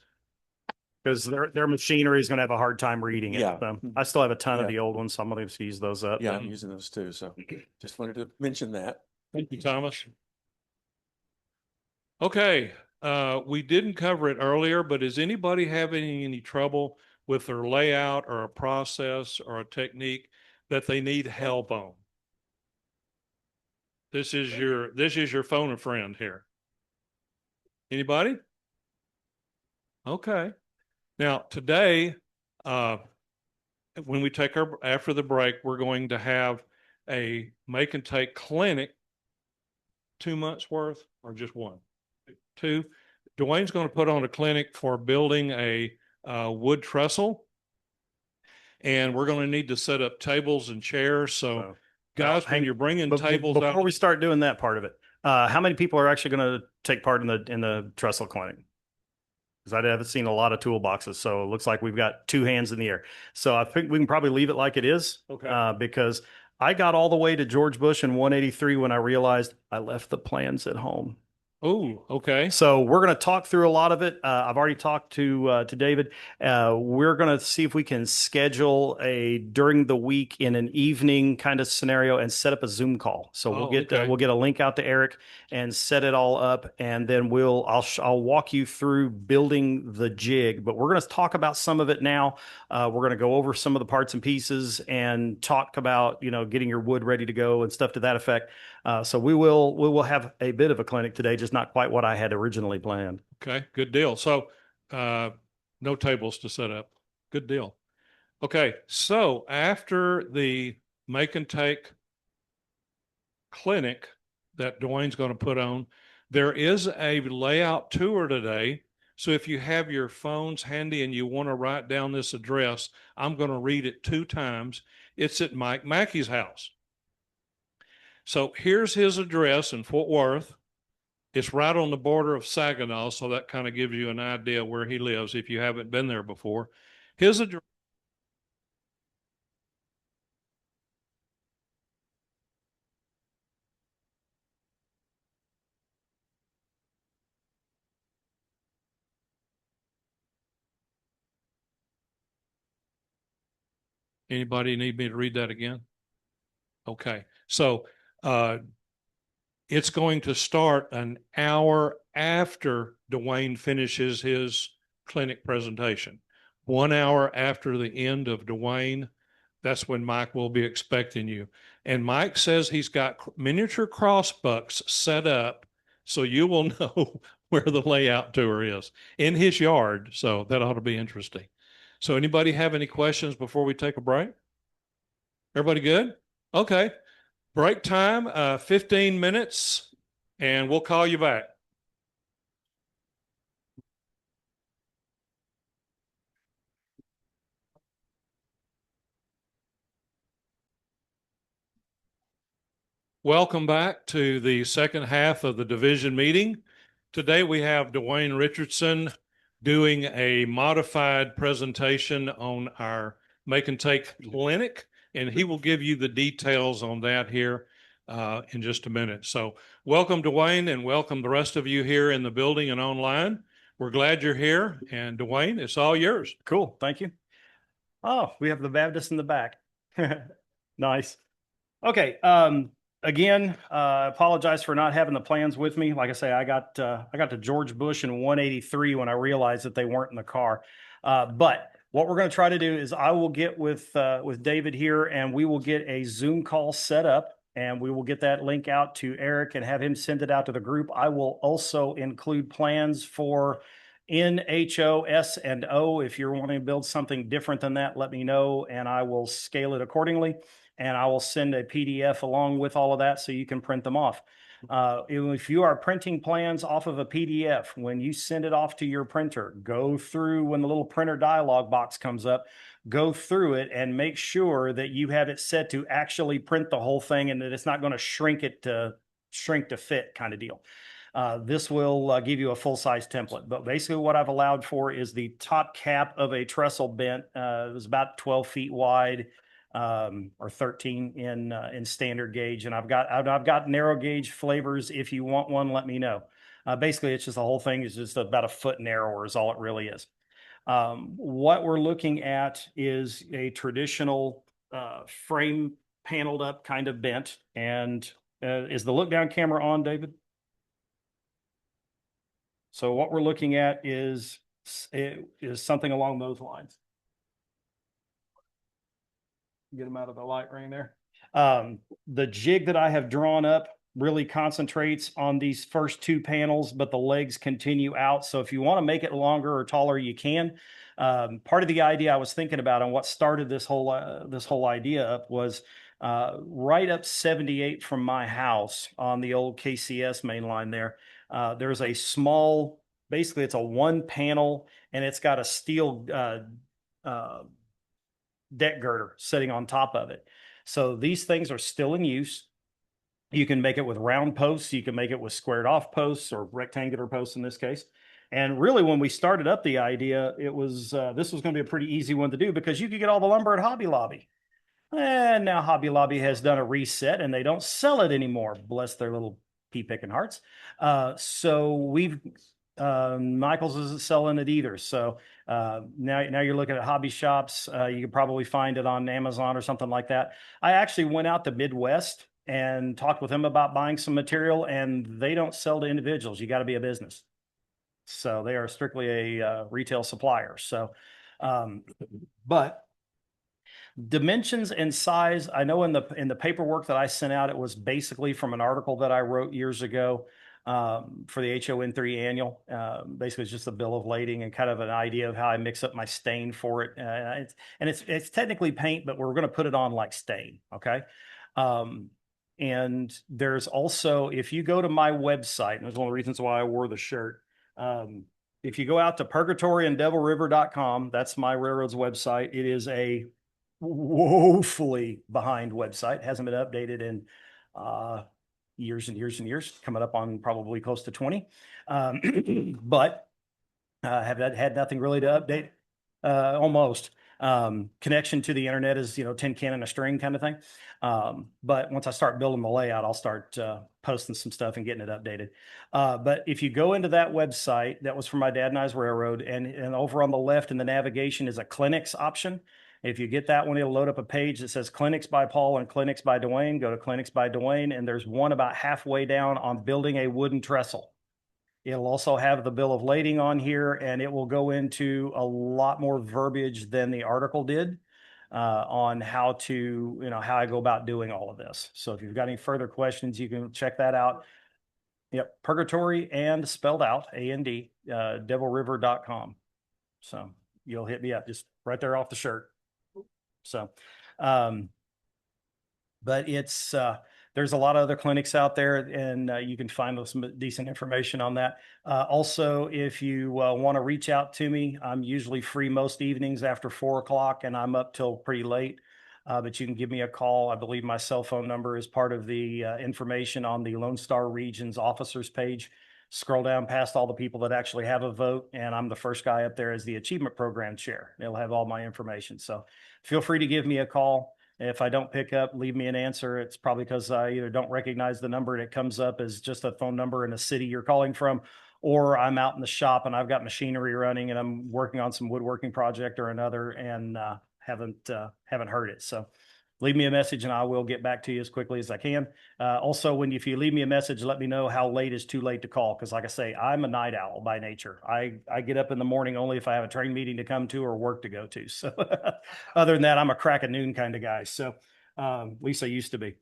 Because their machinery is going to have a hard time reading it.
Yeah.
So I still have a ton of
Yeah.
the old ones, so I'm going to use those up.
yeah, I'm using those too. So just wanted to mention that.
Thank you, Thomas. Okay, we didn't cover it earlier, but is anybody having any trouble with their layout or a process or a technique that they need help on? This is your phone a friend here. Anybody? Okay. Now today, when we take after the break, we're going to have a make and take clinic. 2 months worth or just one? Two. Duane's going to put on a clinic for building a wood trestle, and we're going to need to set up tables and chairs. So, guys, when you're bringing tables
before
out,
we start doing that part of it, how many people are actually going to take part in the trestle clinic? Because I haven't seen a lot of toolboxes, so it looks like we've got 2 hands in the air. So I think we can probably leave it like it is,
Okay.
Because I got all the way to George Bush in 183 when I realized I left the plans at home.
Oh, okay.
So we're going to talk through a lot of it. I've already talked to David. We're going to see if we can schedule a during the week in an evening kind of scenario and set up a Zoom call. So
Oh,
we'll
okay.
get a link out to Eric and set it all up, and then I'll walk you through building the jig. But we're going to talk about some of it now. We're going to go over some of the parts and pieces and talk about getting your wood ready to go and stuff to that effect. So we will have a bit of a clinic today, just not quite what I had originally planned.
Okay, good deal. So no tables to set up. Good deal. Okay, so after the make and take clinic that Duane's going to put on, there is a layout tour today. So if you have your phones handy and you want to write down this address, I'm going to read it 2 times. It's at Mike Mackey's house. So here's his address in Fort Worth. It's right on the border of Saginaw, so that kind of gives you an idea where he lives if you haven't been there before. His address. Anybody need me to read that again? Okay, so it's going to start an hour after Duane finishes his clinic presentation. 1 hour after the end of Duane, that's when Mike will be expecting you. And Mike says he's got miniature crossbucks set up so you will know where the layout tour is in his yard. So that ought to be interesting. So anybody have any questions before we take a break? Everybody good? Okay. Break time, 15 minutes, and we'll call you back. Welcome back to the second half of the division meeting. Today we have Duane Richardson doing a modified presentation on our make and take clinic, and he will give you the details on that here in just a minute. So welcome, Duane, and welcome the rest of you here in the building and online.
we're glad you're here. And Duane, it's all yours.
Cool. Thank you. Oh, we have the Baptist in the back. Nice. Okay. Again, apologize for not having the plans with me. Like I say, I got to George Bush in 183 when I realized that they weren't in the car. But what we're going to try to do is I will get with David here, and we will get a Zoom call set up, and we will get that link out to Eric and have him send it out to the group. I will also include plans for NHO, S, and O. If you're wanting to build something different than that, let me know, and I will scale it accordingly. And I will send a PDF along with all of that so you can print them off. If you are printing plans off of a PDF, when you send it off to your printer, go through when the little printer dialog box comes up, go through it and make sure that you have it set to actually print the whole thing and that it's not going to shrink to fit kind of deal. This will give you a full-size template. But basically what I've allowed for is the top cap of a trestle bent. It was about 12 feet wide, or 13 in standard gauge. And I've got narrow gauge flavors. If you want one, let me know. Basically, it's just the whole thing is just about a foot narrower is all it really is. What we're looking at is a traditional frame paneled up kind of bent. And is the look down camera on, David? So what we're looking at is something along those lines. Get them out of the light ring there. The jig that I have drawn up really concentrates on these first two panels, but the legs continue out. So if you want to make it longer or taller, you can. Part of the idea I was thinking about and what started this whole idea up was right up 78 from my house on the old KCS main line there. There's a small, basically it's a one panel and it's got a steel deck girder sitting on top of it. So these things are still in use. You can make it with round posts. You can make it with squared off posts or rectangular posts in this case. And really when we started up the idea, it was, this was going to be a pretty easy one to do because you could get all the lumber at Hobby Lobby. And now Hobby Lobby has done a reset and they don't sell it anymore. Bless their little pea picking hearts. So we've, Michael's isn't selling it either. So now you're looking at hobby shops. You could probably find it on Amazon or something like that. I actually went out to Midwest and talked with them about buying some material, and they don't sell to individuals. You got to be a business. So they are strictly a retail supplier. So, but dimensions and size, I know in the paperwork that I sent out, it was basically from an article that I wrote years ago for the HON3 annual. Basically, it's just a bill of lading and kind of an idea of how I mix up my stain for it. It's technically paint, but we're going to put it on like stain. Okay. And there's also, if you go to my website, and that's one of the reasons why I wore the shirt. If you go out to purgatoryanddevilriver.com, that's my railroad's website. It is a woefully behind website. Hasn't been updated in years and years and years, coming up on probably close to 20. But have had nothing really to update, almost. Connection to the internet is, tin can and a string kind of thing. But once I start building the layout, I'll start posting some stuff and getting it updated. But if you go into that website, that was for my dad and I's railroad, and over on the left in the navigation is a clinics option. If you get that one, it'll load up a page that says Clinics by Paul and Clinics by Duane. Go to Clinics by Duane, and there's one about halfway down on building a wooden trestle. It'll also have the bill of lading on here, and it will go into a lot more verbiage than the article did on how to, how I go about doing all of this. So if you've got any further questions, you can check that out. Yep, Purgatory and spelled out, A-N-D, devilriver.com. So you'll hit me up just right there off the shirt. So, but it's, there's a lot of other clinics out there, and you can find some decent information on that. Also, if you want to reach out to me, I'm usually free most evenings after 4 o'clock, and I'm up till pretty late. But you can give me a call. I believe my cell phone number is part of the information on the Lone Star Region's officers page. Scroll down past all the people that actually have a vote, and I'm the first guy up there as the Achievement Program Chair. It'll have all my information. So feel free to give me a call. If I don't pick up, leave me an answer. It's probably because I either don't recognize the number and it comes up as just a phone number in a city you're calling from, or I'm out in the shop and I've got machinery running and I'm working on some woodworking project or another and haven't heard it. So leave me a message and I will get back to you as quickly as I can. Also, if you leave me a message, let me know how late is too late to call. Because like I say, I'm a night owl by nature. I get up in the morning only if I have a train meeting to come to or work to go to. So other than that, I'm a crack at noon kind of guy. So at least I used to be.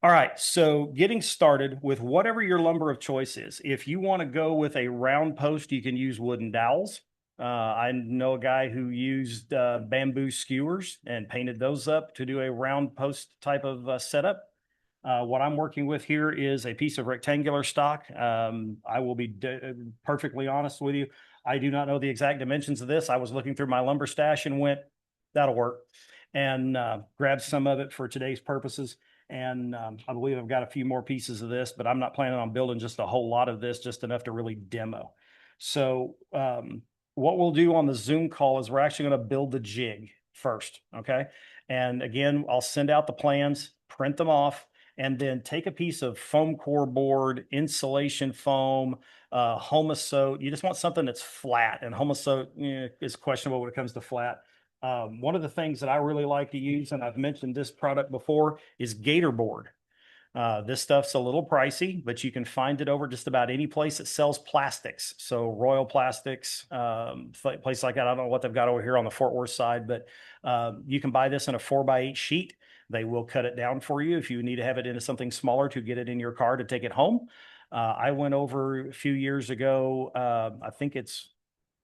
All right, so getting started with whatever your lumber of choice is. If you want to go with a round post, you can use wooden dowels. I know a guy who used bamboo skewers and painted those up to do a round post type of setup. What I'm working with here is a piece of rectangular stock. I will be perfectly honest with you. I do not know the exact dimensions of this. I was looking through my lumber stash and went, that'll work, and grabbed some of it for today's purposes. And I believe I've got a few more pieces of this, but I'm not planning on building just a whole lot of this, just enough to really demo. So what we'll do on the Zoom call is we're actually going to build the jig first, okay? And again, I'll send out the plans, print them off, and then take a piece of foam core board, insulation foam, Homosote. You just want something that's flat, and Homosote is questionable when it comes to flat. One of the things that I really like to use, and I've mentioned this product before, is gator board. This stuff's a little pricey, but you can find it over just about any place that sells plastics. So Royal Plastics, place like that. I don't know what they've got over here on the Fort Worth side, but you can buy this in a 4x8 sheet. They will cut it down for you if you need to have it into something smaller to get it in your car to take it home. I went over a few years ago. I think it's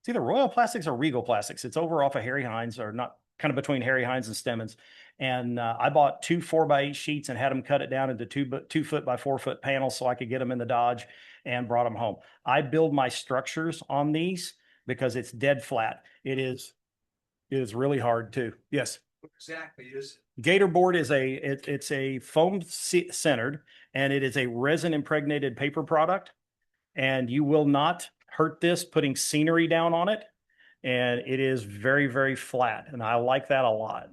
either Royal Plastics or Regal Plastics. It's over off of Harry Hines, or not, kind of between Harry Hines and Stemmons. And I bought 2 4x8 sheets and had them cut it down into 2 foot by 4 foot panels so I could get them in the Dodge, and brought them home. I build my structures on these because it's dead flat. It is really hard too. Yes.
What exactly is it?
Gator board is it's a foam centered, and it is a resin impregnated paper product, and you will not hurt this putting scenery down on it. And it is very, very flat. And I like that a lot.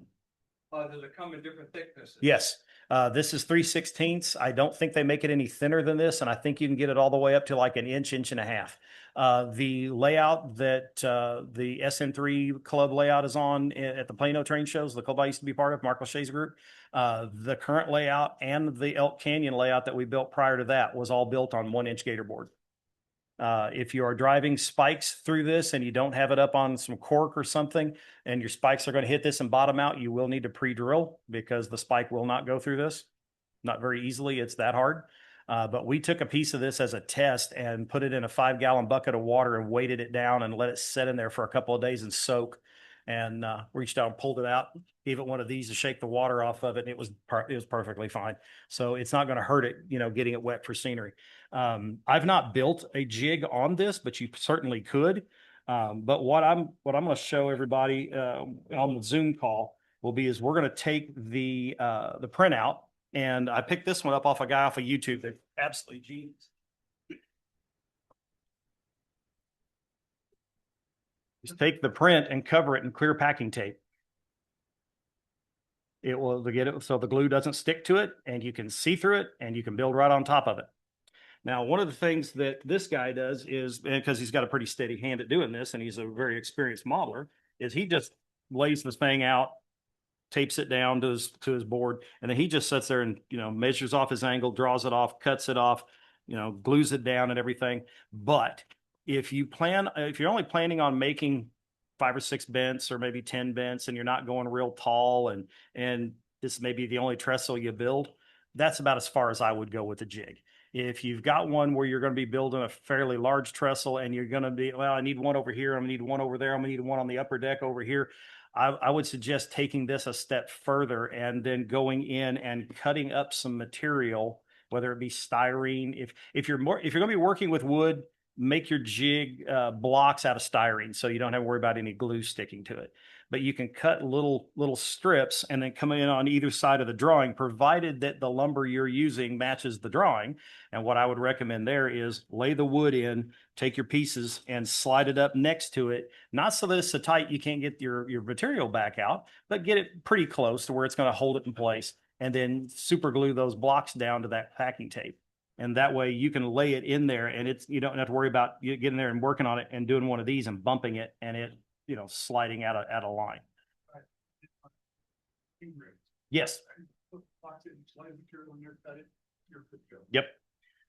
Does it come in different thicknesses?
Yes. This is 3/16. I don't think they make it any thinner than this. And I think you can get it all the way up to like an inch and a half. The layout that the SN3 club layout is on at the Plano train shows, the club I used to be part of, Mark Lachey's group, the current layout and the Elk Canyon layout that we built prior to that was all built on 1-inch gator board. If you are driving spikes through this and you don't have it up on some cork or something, and your spikes are going to hit this and bottom out, you will need to pre-drill, because the spike will not go through this. Not very easily. It's that hard. But we took a piece of this as a test and put it in a 5-gallon bucket of water and weighted it down and let it sit in there for a couple of days and soak, and reached out and pulled it out, gave it one of these to shake the water off of it, and it was perfectly fine. So it's not going to hurt it, getting it wet for scenery. I've not built a jig on this, but you certainly could. But what I'm going to show everybody on the Zoom call is we're going to take the printout, and I picked this one up off a guy off of YouTube. They're absolutely genius. Just take the print and cover it in clear packing tape. It will get it so the glue doesn't stick to it, and you can see through it, and you can build right on top of it. Now, one of the things that this guy does is, because he's got a pretty steady hand at doing this, and he's a very experienced modeler, is he just lays this thing out, tapes it down to his board, and then he just sits there and measures off his angle, draws it off, cuts it off, glues it down and everything. But if you're only planning on making 5 or 6 bents or maybe 10 bents, and you're not going real tall, and this may be the only trestle you build, that's about as far as I would go with the jig. If you've got one where you're going to be building a fairly large trestle, and you're going to be, well, I need one over here, I'm going to need one over there, I'm going to need one on the upper deck over here, I would suggest taking this a step further and then going in and cutting up some material, whether it be styrene. If you're going to be working with wood, make your jig blocks out of styrene, so you don't have to worry about any glue sticking to it. But you can cut little strips and then come in on either side of the drawing, provided that the lumber you're using matches the drawing. And what I would recommend there is lay the wood in, take your pieces and slide it up next to it, not so that it's so tight you can't get your material back out, but get it pretty close to where it's going to hold it in place, and then super glue those blocks down to that packing tape. And that way you can lay it in there and you don't have to worry about you getting there and working on it and doing one of these and bumping it and it, sliding out of line. Yes. Yep.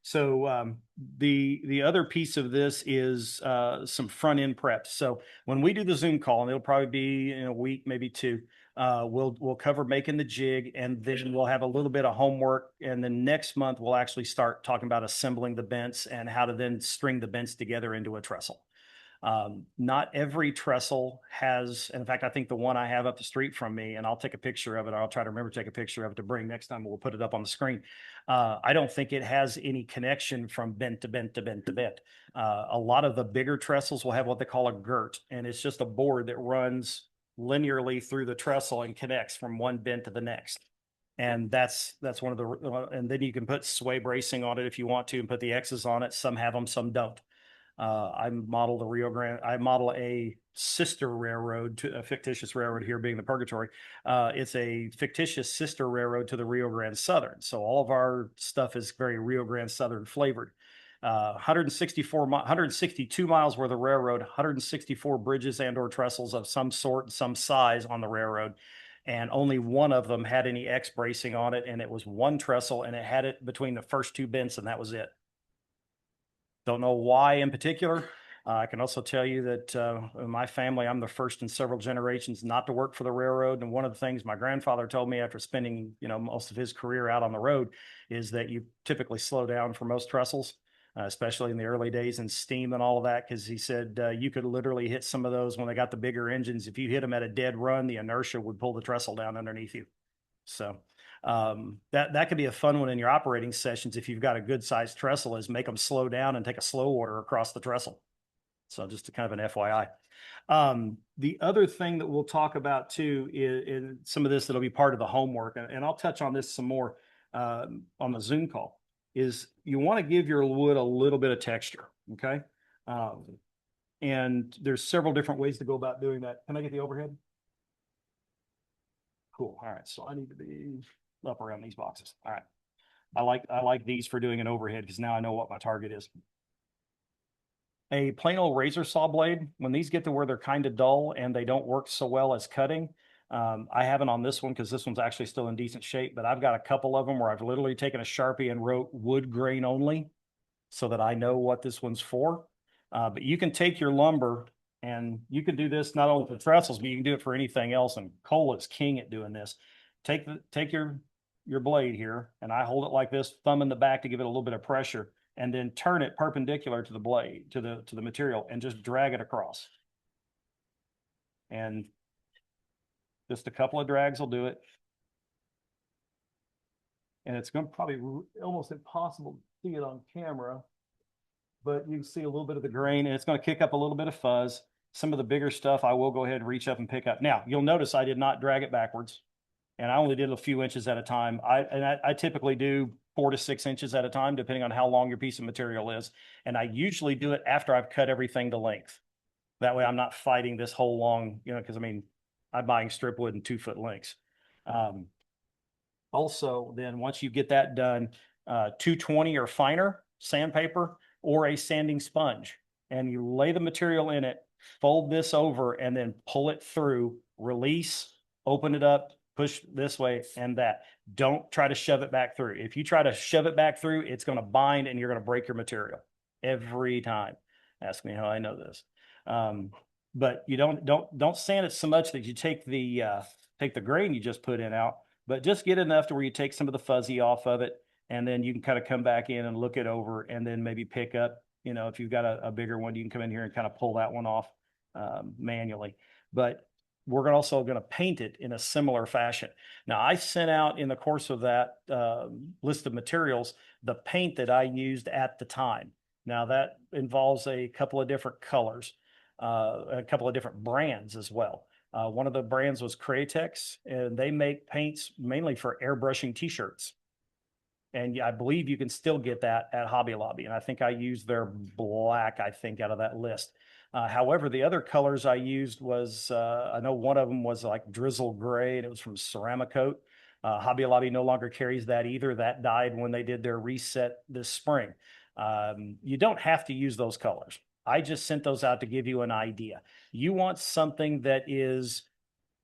So the other piece of this is some front end prep. So when we do the Zoom call, and it'll probably be in a week, maybe two, we'll cover making the jig, and then we'll have a little bit of homework. And then next month we'll actually start talking about assembling the bents and how to then string the bents together into a trestle. Not every trestle has, and in fact, I think the one I have up the street from me, and I'll take a picture of it. I'll try to remember to take a picture of it to bring next time. We'll put it up on the screen. I don't think it has any connection from bent to bent to bent to bent. A lot of the bigger trestles will have what they call a girt, and it's just a board that runs linearly through the trestle and connects from one bent to the next. And that's one of the, and then you can put sway bracing on it if you want to and put the X's on it. Some have them, some don't. I model the Rio Grande. I model a sister railroad to a fictitious railroad here being the Purgatory. It's a fictitious sister railroad to the Rio Grande Southern. So all of our stuff is very Rio Grande Southern flavored. 162 miles worth of railroad, 164 bridges and or trestles of some sort, some size on the railroad. And only one of them had any X bracing on it. And it was one trestle and it had it between the first two bents and that was it. Don't know why in particular. I can also tell you that in my family, I'm the first in several generations not to work for the railroad. And one of the things my grandfather told me after spending, most of his career out on the road is that you typically slow down for most trestles, especially in the early days in steam and all of that. Because he said you could literally hit some of those when they got the bigger engines. If you hit them at a dead run, the inertia would pull the trestle down underneath you. So that could be a fun one in your operating sessions. If you've got a good sized trestle, is make them slow down and take a slow order across the trestle. So just kind of an FYI. The other thing that we'll talk about too is some of this that'll be part of the homework, and I'll touch on this some more on the Zoom call, is you want to give your wood a little bit of texture. Okay. And there's several different ways to go about doing that. Can I get the overhead? Cool. All right. So I need to be up around these boxes. All right. I like these for doing an overhead because now I know what my target is. A plain old razor saw blade, when these get to where they're kind of dull and they don't work so well as cutting, I haven't on this one because this one's actually still in decent shape, but I've got a couple of them where I've literally taken a Sharpie and wrote wood grain only so that I know what this one's for. But you can take your lumber and you can do this not only for trestles, but you can do it for anything else. And Cole is king at doing this. Take your blade here, and I hold it like this, thumb in the back to give it a little bit of pressure, and then turn it perpendicular to the blade, to the material, and just drag it across. And just a couple of drags will do it. And it's going to probably almost impossible to see it on camera, but you can see a little bit of the grain, and it's going to kick up a little bit of fuzz. Some of the bigger stuff I will go ahead and reach up and pick up. Now, you'll notice I did not drag it backwards, and I only did a few inches at a time. I typically do 4 to 6 inches at a time, depending on how long your piece of material is. And I usually do it after I've cut everything to length. That way I'm not fighting this whole long, because I'm buying strip wood in 2-foot lengths. Also, then once you get that done, 220 or finer sandpaper or a sanding sponge, and you lay the material in it, fold this over, and then pull it through, release, open it up, push this way and that. Don't try to shove it back through. If you try to shove it back through, it's going to bind and you're going to break your material every time. Ask me how I know this. But you don't sand it so much that you take the grain you just put in out, but just get enough to where you take some of the fuzzy off of it, and then you can kind of come back in and look it over, and then maybe pick up, if you've got a bigger one, you can come in here and kind of pull that one off manually. But we're also going to paint it in a similar fashion. Now, I sent out in the course of that list of materials the paint that I used at the time. Now, that involves a couple of different colors, a couple of different brands as well. One of the brands was Cratex, and they make paints mainly for airbrushing T-shirts. And I believe you can still get that at Hobby Lobby. And I think I used their black, out of that list. However, the other colors I used was, I know one of them was like drizzle gray, and it was from Ceramicoat. Hobby Lobby no longer carries that either. That died when they did their reset this spring. You don't have to use those colors. I just sent those out to give you an idea. You want something that is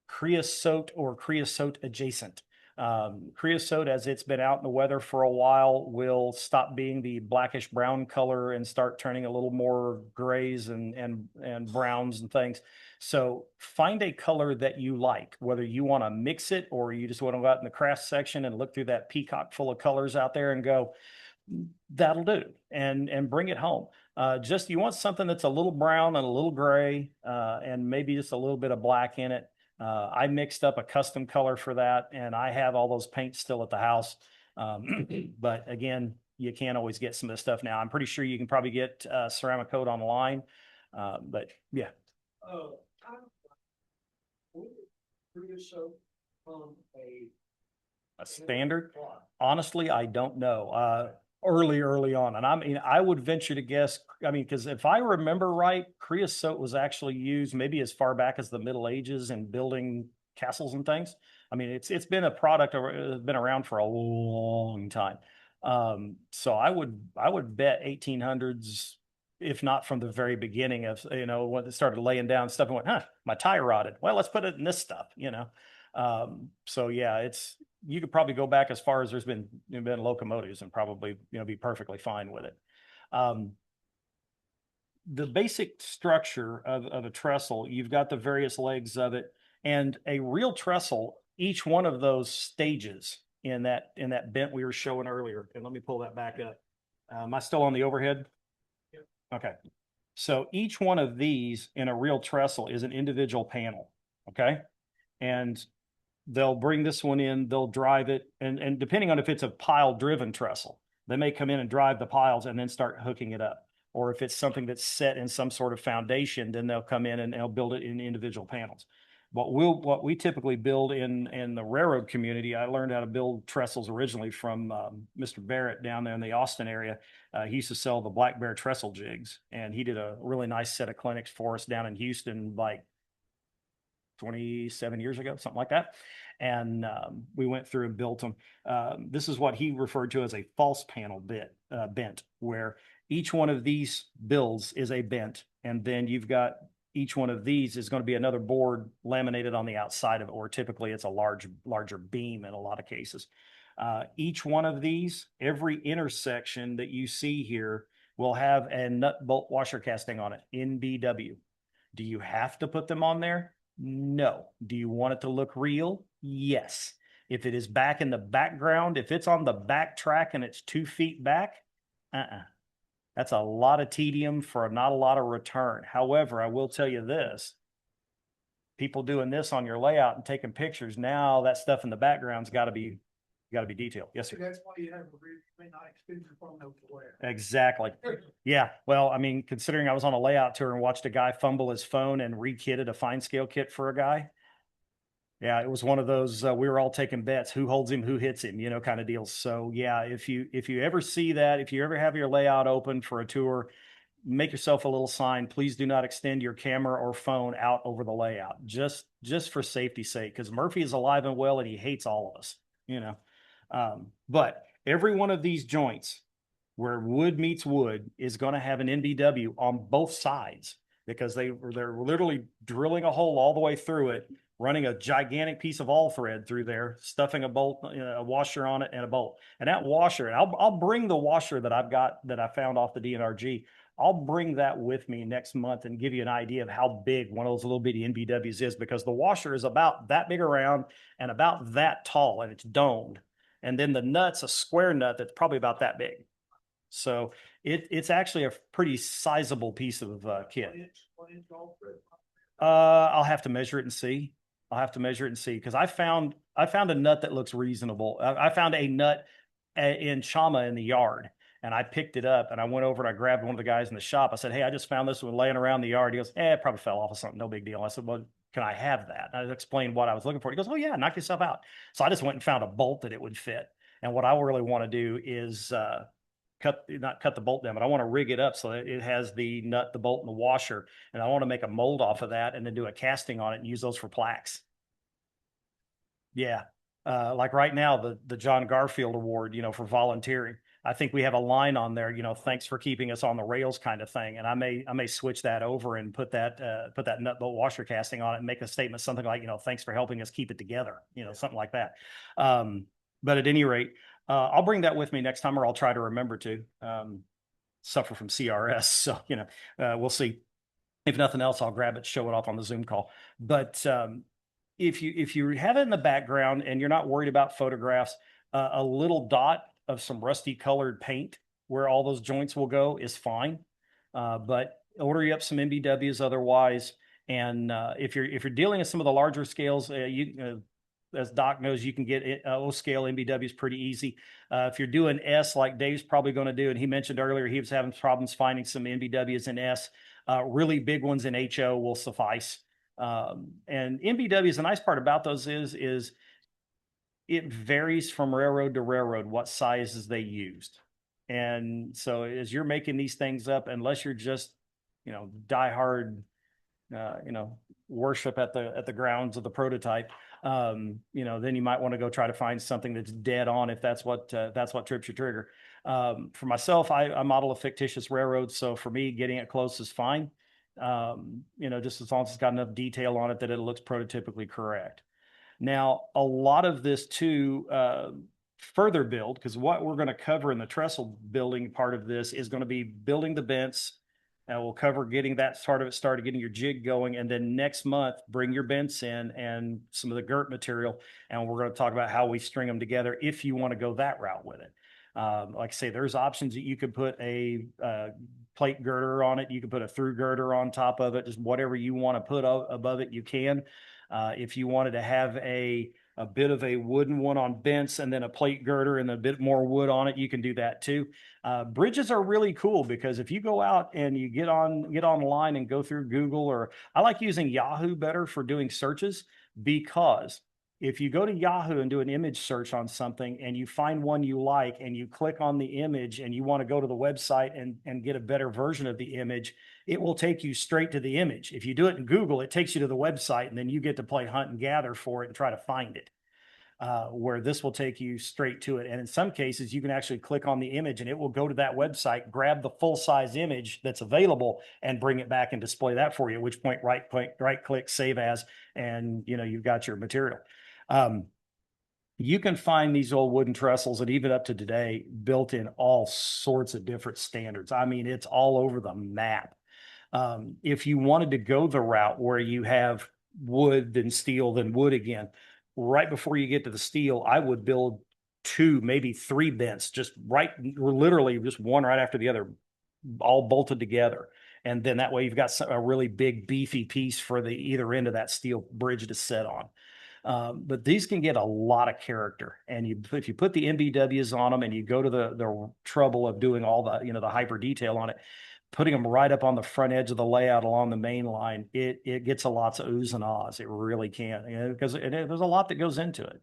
creosote or creosote adjacent. Creosote, as it's been out in the weather for a while, will stop being the blackish brown color and start turning a little more grays and browns and things. So find a color that you like, whether you want to mix it or you just want to go out in the craft section and look through that peacock full of colors out there and go, that'll do, and bring it home. Just you want something that's a little brown and a little gray, and maybe just a little bit of black in it. I mixed up a custom color for that, and I have all those paints still at the house. But again, you can't always get some of this stuff now. I'm pretty sure you can probably get ceramic coat online. But yeah. A standard? Honestly, I don't know. Early on. And I mean, I would venture to guess, I mean, because if I remember right, creosote was actually used maybe as far back as the Middle Ages in building castles and things. I mean, it's been a product, it's been around for a long time. So I would bet 1800s, if not from the very beginning of, you know, when it started laying down stuff and went, huh, my tie rotted. Well, let's put it in this stuff, you know. So yeah, you could probably go back as far as there's been locomotives and probably, you know, be perfectly fine with it. The basic structure of a trestle, you've got the various legs of it, and a real trestle, each one of those stages in that bent we were showing earlier. And let me pull that back up. Am I still on the overhead? Yep. Okay. So each one of these in a real trestle is an individual panel. Okay. And they'll bring this one in, they'll drive it, and depending on if it's a pile driven trestle, they may come in and drive the piles and then start hooking it up. Or if it's something that's set in some sort of foundation, then they'll come in and they'll build it in individual panels. What we typically build in the railroad community, I learned how to build trestles originally from Mr. Barrett down there in the Austin area. He used to sell the Black Bear trestle jigs, and he did a really nice set of clinics for us down in Houston, like 27 years ago, something like that. And we went through and built them. This is what he referred to as a false panel bent, where each one of these builds is a bent. And then you've got each one of these is going to be another board laminated on the outside of it, or typically it's a larger beam in a lot of cases. Each one of these, every intersection that you see here will have a nut bolt washer casting on it, NBW. Do you have to put them on there? No. Do you want it to look real? Yes. If it is back in the background, if it's on the back track and it's 2 feet back, that's a lot of tedium for not a lot of return. However, I will tell you this, people doing this on your layout and taking pictures, now that stuff in the background's got to be detailed. Yes, sir.
That's why you have a rear, you may not extend your phone over the wire.
Exactly. Yeah. Well, I mean, considering I was on a layout tour and watched a guy fumble his phone and rekitted a fine scale kit for a guy. Yeah, it was one of those, we were all taking bets, who holds him, who hits him, you know, kind of deals. So yeah, if you ever see that, if you ever have your layout open for a tour, make yourself a little sign. Please do not extend your camera or phone out over the layout, just for safety's sake, because Murphy is alive and well and he hates all of us, you know. But every one of these joints where wood meets wood is going to have an NBW on both sides, because they're literally drilling a hole all the way through it, running a gigantic piece of all thread through there, stuffing a bolt, a washer on it, and a bolt. And that washer, and I'll bring the washer that I've got that I found off the DNRG. I'll bring that with me next month and give you an idea of how big one of those little bitty NBWs is, because the washer is about that big around and about that tall, and it's domed. And then the nut's a square nut that's probably about that big. So it's actually a pretty sizable piece of kit. I'll have to measure it and see. Because I found a nut that looks reasonable. I found a nut in Chama in the yard, and I picked it up and I went over and I grabbed one of the guys in the shop. I said, "Hey, I just found this one laying around the yard." He goes, "It probably fell off of something. No big deal." I said, "Well, can I have that?" And I explained what I was looking for. He goes, "Oh yeah, knock yourself out." So I just went and found a bolt that it would fit. And what I really want to do is not cut the bolt down, but I want to rig it up so that it has the nut, the bolt, and the washer. And I want to make a mold off of that and then do a casting on it and use those for plaques. Yeah. like right now, the John Garfield Award, for volunteering. I think we have a line on there, thanks for keeping us on the rails kind of thing. And I may switch that over and put that nut bolt washer casting on it and make a statement, something like, thanks for helping us keep it together, something like that. But at any rate, I'll bring that with me next time, or I'll try to remember to, suffer from CRS. So, we'll see. If nothing else, I'll grab it, show it off on the Zoom call. But, if you have it in the background and you're not worried about photographs, a little dot of some rusty colored paint where all those joints will go is fine. But order you up some MBWs otherwise. And if you're dealing with some of the larger scales, as Doc knows, you can get O scale MBWs pretty easy. If you're doing S, like Dave's probably going to do, and he mentioned earlier he was having problems finding some MBWs in S. Really big ones in HO will suffice. And MBWs, the nice part about those is it varies from railroad to railroad what sizes they used. And so as you're making these things up, unless you're just, diehard, worship at the grounds of the prototype, then you might want to go try to find something that's dead on if that's what trips your trigger. For myself, I model a fictitious railroad, so for me, getting it close is fine. Just as long as it's got enough detail on it that it looks prototypically correct. Now, a lot of this too, further build, because what we're going to cover in the trestle building part of this is going to be building the bents. And we'll cover getting that started, getting your jig going. And then next month, bring your bents in and some of the girt material. And we're going to talk about how we string them together if you want to go that route with it. Like I say, there's options that you could put a plate girder on it. You can put a through girder on top of it, just whatever you want to put above it, you can. If you wanted to have a bit of a wooden one on bents and then a plate girder and a bit more wood on it, you can do that too. Bridges are really cool because if you go out and you get online and go through Google, or I like using Yahoo better for doing searches, because if you go to Yahoo and do an image search on something and you find one you like and you click on the image and you want to go to the website and get a better version of the image, it will take you straight to the image. If you do it in Google, it takes you to the website and then you get to play hunt and gather for it and try to find it. Where this will take you straight to it. And in some cases, you can actually click on the image and it will go to that website, grab the full size image that's available and bring it back and display that for you, at which point right click, save as, and you've got your material. You can find these old wooden trestles, and even up to today, built in all sorts of different standards. I mean, it's all over the map. If you wanted to go the route where you have wood, then steel, then wood again, right before you get to the steel, I would build 2, maybe 3 bents, literally just one right after the other, all bolted together. And then that way you've got a really big beefy piece for the either end of that steel bridge to sit on. But these can get a lot of character, and if you put the MBWs on them and you go to the trouble of doing all the the hyper detail on it, putting them right up on the front edge of the layout along the main line, it gets a lots of oohs and ahs. It really can, because there's a lot that goes into it.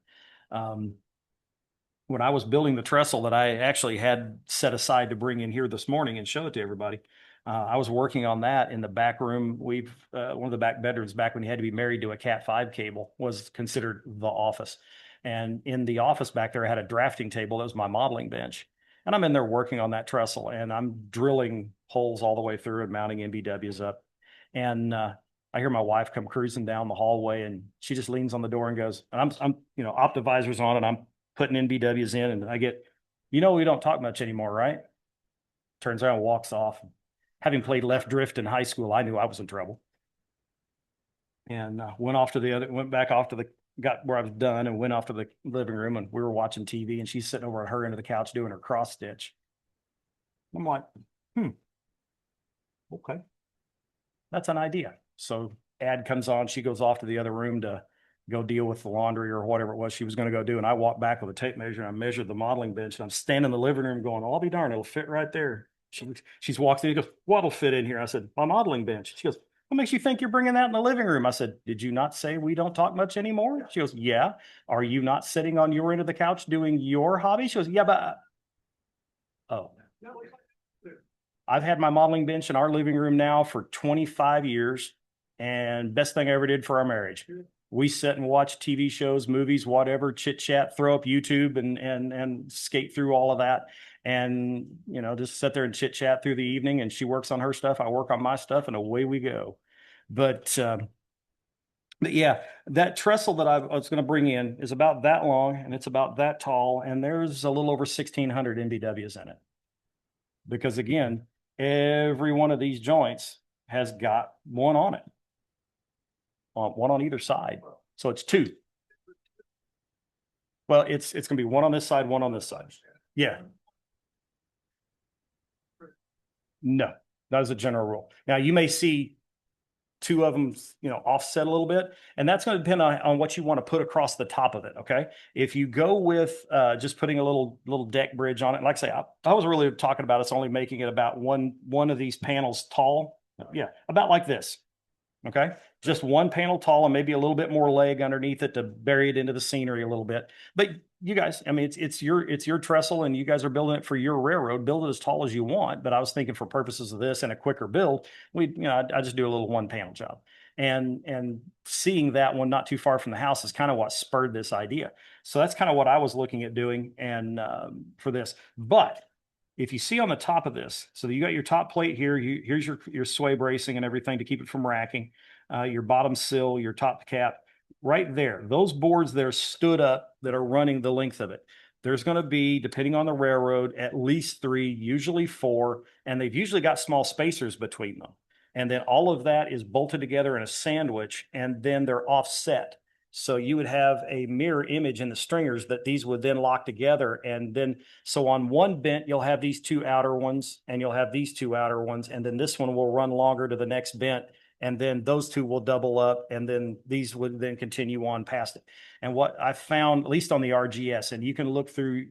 When I was building the trestle that I actually had set aside to bring in here this morning and show it to everybody, I was working on that in the back room. One of the back bedrooms back when you had to be married to a Cat 5 cable was considered the office. And in the office back there, I had a drafting table. That was my modeling bench. And I'm in there working on that trestle, and I'm drilling holes all the way through and mounting MBWs up. And I hear my wife come cruising down the hallway, and she just leans on the door and goes, and I'm Optivisors on, and I'm putting MBWs in, and I get, we don't talk much anymore, right? Turns around and walks off. Having played left drift in high school, I knew I was in trouble. And went back off to got where I was done and went off to the living room, and we were watching TV, and she's sitting over at her end of the couch doing her cross stitch. I'm like, okay, that's an idea. So ad comes on, she goes off to the other room to go deal with the laundry or whatever it was she was going to go do. And I walked back with a tape measure and I measured the modeling bench, and I'm standing in the living room going, I'll be darned, it'll fit right there. She's walked in and goes, what'll fit in here? I said, my modeling bench. She goes, what makes you think you're bringing that in the living room? I said, did you not say we don't talk much anymore? She goes, yeah. Are you not sitting on your end of the couch doing your hobby? She goes, yeah, but, oh. I've had my modeling bench in our living room now for 25 years, and best thing I ever did for our marriage. We sit and watch TV shows, movies, whatever, chit chat, throw up YouTube and skate through all of that. And, you know, just sit there and chit chat through the evening, and she works on her stuff. I work on my stuff, and away we go. But yeah, that trestle that I was going to bring in is about that long, and it's about that tall, and there's a little over 1,600 MBWs in it. Because again, every one of these joints has got one on it, one on either side. So it's two. Well, it's going to be one on this side, one on this side. Yeah. No, that is a general rule. Now you may see two of them, you know, offset a little bit, and that's going to depend on what you want to put across the top of it. Okay. If you go with just putting a little deck bridge on it, like I say, I was really talking about it's only making it about one of these panels tall. Yeah. About like this. Okay. Just one panel tall and maybe a little bit more leg underneath it to bury it into the scenery a little bit. But you guys, I mean, it's your trestle, and you guys are building it for your railroad. Build it as tall as you want. But I was thinking for purposes of this and a quicker build, I just do a little one panel job. And seeing that one not too far from the house is kind of what spurred this idea. So that's kind of what I was looking at doing and for this. But if you see on the top of this, so you got your top plate here, here's your sway bracing and everything to keep it from racking, your bottom sill, your top cap, right there. Those boards that are stood up that are running the length of it. There's going to be, depending on the railroad, at least 3, usually 4, and they've usually got small spacers between them. And then all of that is bolted together in a sandwich, and then they're offset. So you would have a mirror image in the stringers that these would then lock together. And then, so on one bent, you'll have these 2 outer ones, and you'll have these 2 outer ones. And then this one will run longer to the next bent. And then those 2 will double up. And then these would then continue on past it. And what I found, at least on the RGS, and you can look through,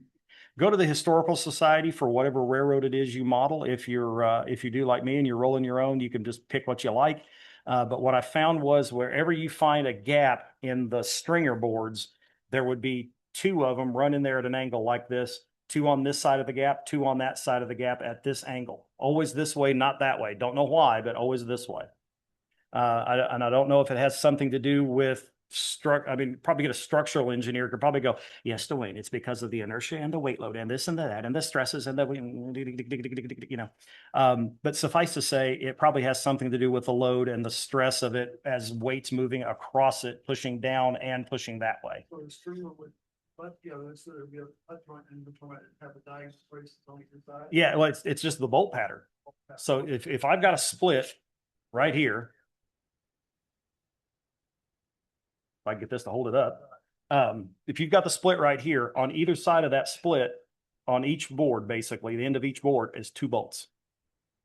go to the Historical Society for whatever railroad it is you model. If you do like me and you're rolling your own, you can just pick what you like. But what I found was wherever you find a gap in the stringer boards, there would be 2 of them running there at an angle like this, 2 on this side of the gap, 2 on that side of the gap at this angle. Always this way, not that way. Don't know why, but always this way. And I don't know if it has something to do with probably get a structural engineer could probably go, yes, Duane, it's because of the inertia and the weight load and this and that and the stresses and the, you know. But suffice to say, it probably has something to do with the load and the stress of it as weights moving across it, pushing down and pushing that way.
So the streamer would, but you know, so there'd be a joint in between it, have a diagonal brace on either side.
Yeah, well, it's just the bolt pattern. So if I've got a split right here, if I can get this to hold it up. If you've got the split right here, on either side of that split, on each board, basically, the end of each board is 2 bolts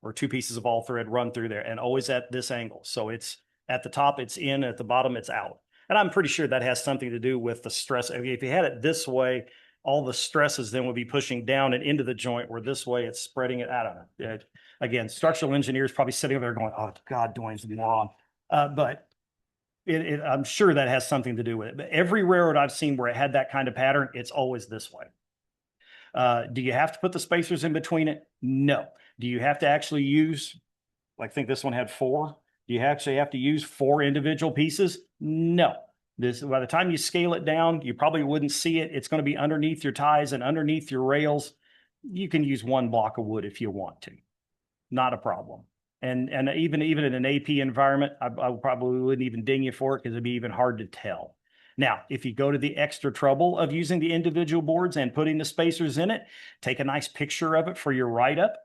or 2 pieces of all thread run through there, and always at this angle. So it's at the top, it's in, at the bottom, it's out. And I'm pretty sure that has something to do with the stress. I mean, if you had it this way, all the stresses then would be pushing down and into the joint, where this way it's spreading it. I don't know. Again, structural engineers probably sitting there going, oh, God, Duane's the moron. But I'm sure that has something to do with it. But every railroad I've seen where it had that kind of pattern, it's always this way. Do you have to put the spacers in between it? No. Do you have to actually use, like, I think this one had 4. Do you actually have to use 4 individual pieces? No. By the time you scale it down, you probably wouldn't see it. It's going to be underneath your ties and underneath your rails. You can use 1 block of wood if you want to. Not a problem. And even in an AP environment, I probably wouldn't even ding you for it, because it'd be even hard to tell. Now, if you go to the extra trouble of using the individual boards and putting the spacers in it, take a nice picture of it for your write-up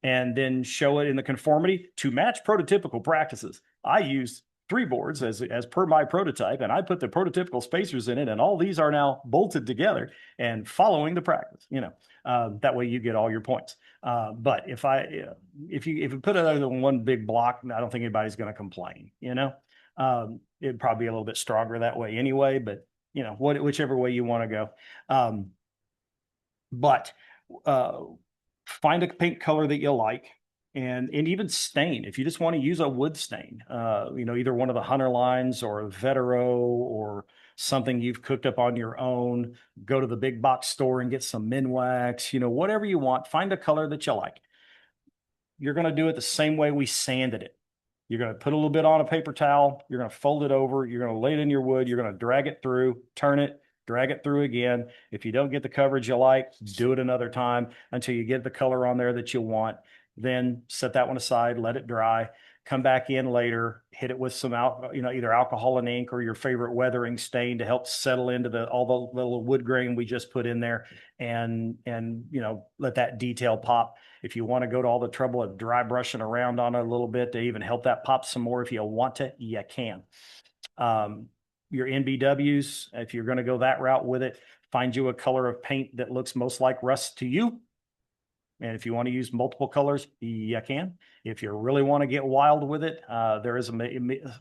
and then show it in the conformity to match prototypical practices. I use 3 boards as per my prototype, and I put the prototypical spacers in it, and all these are now bolted together and following the practice, you know. That way you get all your points. But if you put it other than 1 big block, I don't think anybody's going to complain, you know. It'd probably be a little bit stronger that way anyway, but you know, whichever way you want to go. But find a paint color that you like, and even stain. If you just want to use a wood stain, you know, either one of the Hunter lines or a Vetero or something you've cooked up on your own, go to the big box store and get some Minwax, you know, whatever you want, find a color that you like. You're going to do it the same way we sanded it. You're going to put a little bit on a paper towel. You're going to fold it over. You're going to lay it in your wood. You're going to drag it through, turn it, drag it through again. If you don't get the coverage you like, do it another time until you get the color on there that you want. Then set that one aside, let it dry, come back in later, hit it with some either alcohol and ink or your favorite weathering stain to help settle into all the little wood grain we just put in there, and let that detail pop. If you want to go to all the trouble of dry brushing around on it a little bit to even help that pop some more, if you want to, you can. Your NBWs, if you're going to go that route with it, find you a color of paint that looks most like rust to you. And if you want to use multiple colors, you can. If you really want to get wild with it, there is a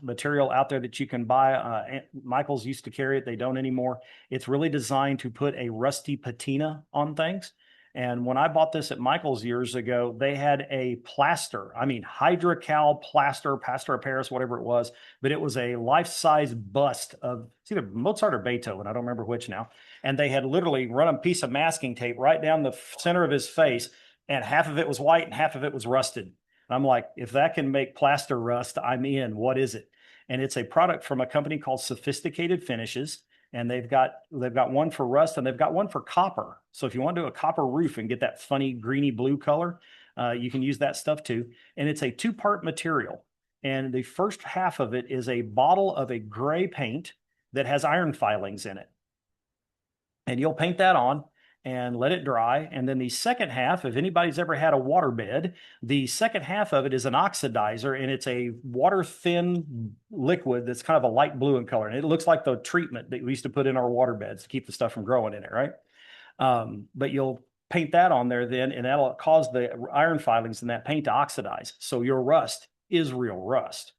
material out there that you can buy. Michael's used to carry it. They don't anymore. It's really designed to put a rusty patina on things. And when I bought this at Michael's years ago, they had a plaster. I mean, hydrocal plaster of Paris, whatever it was. But it was a life-size bust of it's either Mozart or Beethoven. I don't remember which now. And they had literally run a piece of masking tape right down the center of his face. And half of it was white and half of it was rusted. I'm like, if that can make plaster rust, I'm in. What is it? And it's a product from a company called Sophisticated Finishes. And they've got one for rust and they've got one for copper. So if you want to do a copper roof and get that funny greeny blue color, you can use that stuff too. And it's a 2-part material. And the first half of it is a bottle of a gray paint that has iron filings in it. And you'll paint that on and let it dry. And then the second half, if anybody's ever had a water bed, the second half of it is an oxidizer, and it's a water-thin liquid that's kind of a light blue in color. And it looks like the treatment that we used to put in our water beds to keep the stuff from growing in it, right? But you'll paint that on there then, and that'll cause the iron filings in that paint to oxidize. So your rust is real rust.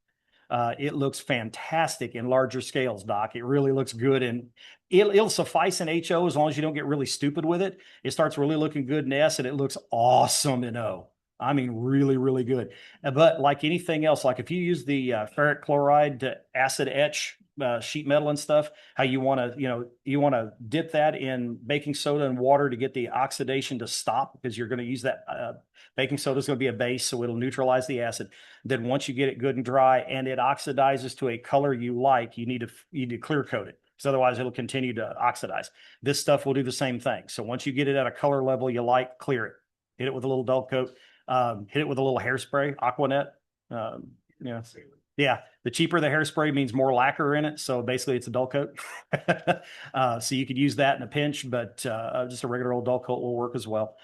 It looks fantastic in larger scales, Doc. It really looks good, and it'll suffice in HO as long as you don't get really stupid with it. It starts really looking good in S, and it looks awesome in O. I mean, really, really good. But like anything else, like if you use the ferric chloride to acid etch sheet metal and stuff, how you want to dip that in baking soda and water to get the oxidation to stop, because you're going to use that baking soda is going to be a base, so it'll neutralize the acid. Then once you get it good and dry and it oxidizes to a color you like, you need to clear coat it, because otherwise it'll continue to oxidize. This stuff will do the same thing. So once you get it at a color level you like, clear it. Hit it with a little dull coat. Hit it with a little hairspray, Aquanet. Yeah, the cheaper the hairspray means more lacquer in it. So basically it's a dull coat. So you could use that in a pinch, but just a regular old dull coat will work as well.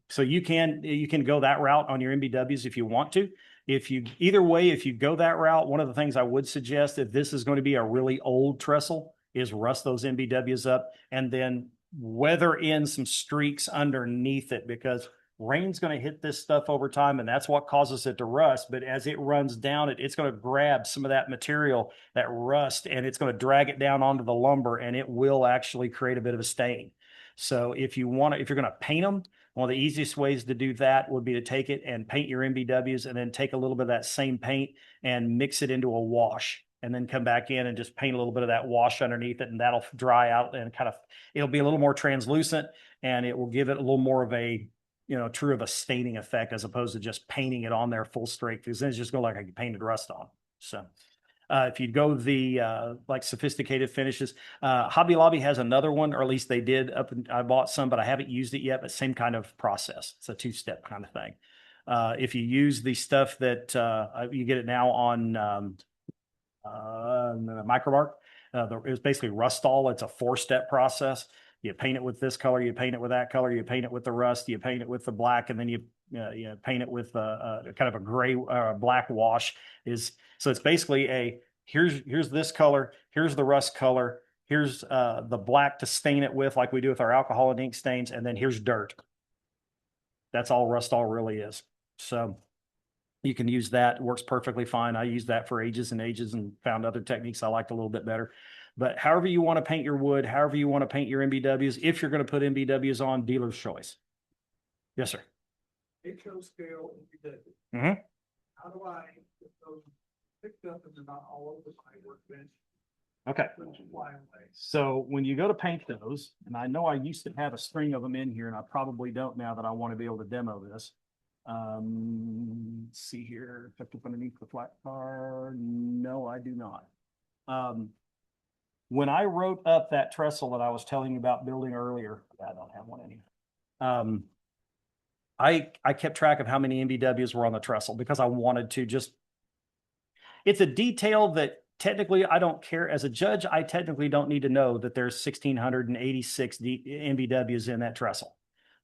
So you can go that route on your MBWs if you want to. Either way, if you go that route, one of the things I would suggest, if this is going to be a really old trestle, is rust those MBWs up and then weather in some streaks underneath it, because rain's going to hit this stuff over time, and that's what causes it to rust. But as it runs down, it's going to grab some of that material, that rust, and it's going to drag it down onto the lumber, and it will actually create a bit of a stain. So if you're going to paint them, one of the easiest ways to do that would be to take it and paint your MBWs, and then take a little bit of that same paint and mix it into a wash, and then come back in and just paint a little bit of that wash underneath it, and that'll dry out and it'll be a little more translucent, and it will give it a little more of a true of a staining effect, as opposed to just painting it on there full strength, because then it's just going to look like you painted rust on. So if you go the like Sophisticated Finishes, Hobby Lobby has another one, or at least they did. I bought some, but I haven't used it yet. But same kind of process. It's a 2-step kind of thing. If you use the stuff that you get it now on Micromark, it's basically Rustall. It's a 4-step process. You paint it with this color, you paint it with that color, you paint it with the rust, you paint it with the black, and then you paint it with kind of a gray black wash. So it's basically here's this color, here's the rust color, here's the black to stain it with, like we do with our alcohol and ink stains, and then here's dirt. That's all Rustall really is. So you can use that. It works perfectly fine. I used that for ages and ages and found other techniques I liked a little bit better. But however you want to paint your wood, however you want to paint your MBWs, if you're going to put MBWs on, dealer's choice. Yes, sir.
HO scale MBW.
Mm-hmm.
How do I get those picked up and they're not all over my workbench?
Okay. So when you go to paint those, and I know I used to have a string of them in here, and I probably don't now that I want to be able to demo this. Let's see here, tucked up underneath the flat bar. No, I do not. When I wrote up that trestle that I was telling you about building earlier, I don't have one anymore. I kept track of how many MBWs were on the trestle because I wanted to just, it's a detail that technically I don't care. As a judge, I technically don't need to know that there's 1,686 MBWs in that trestle.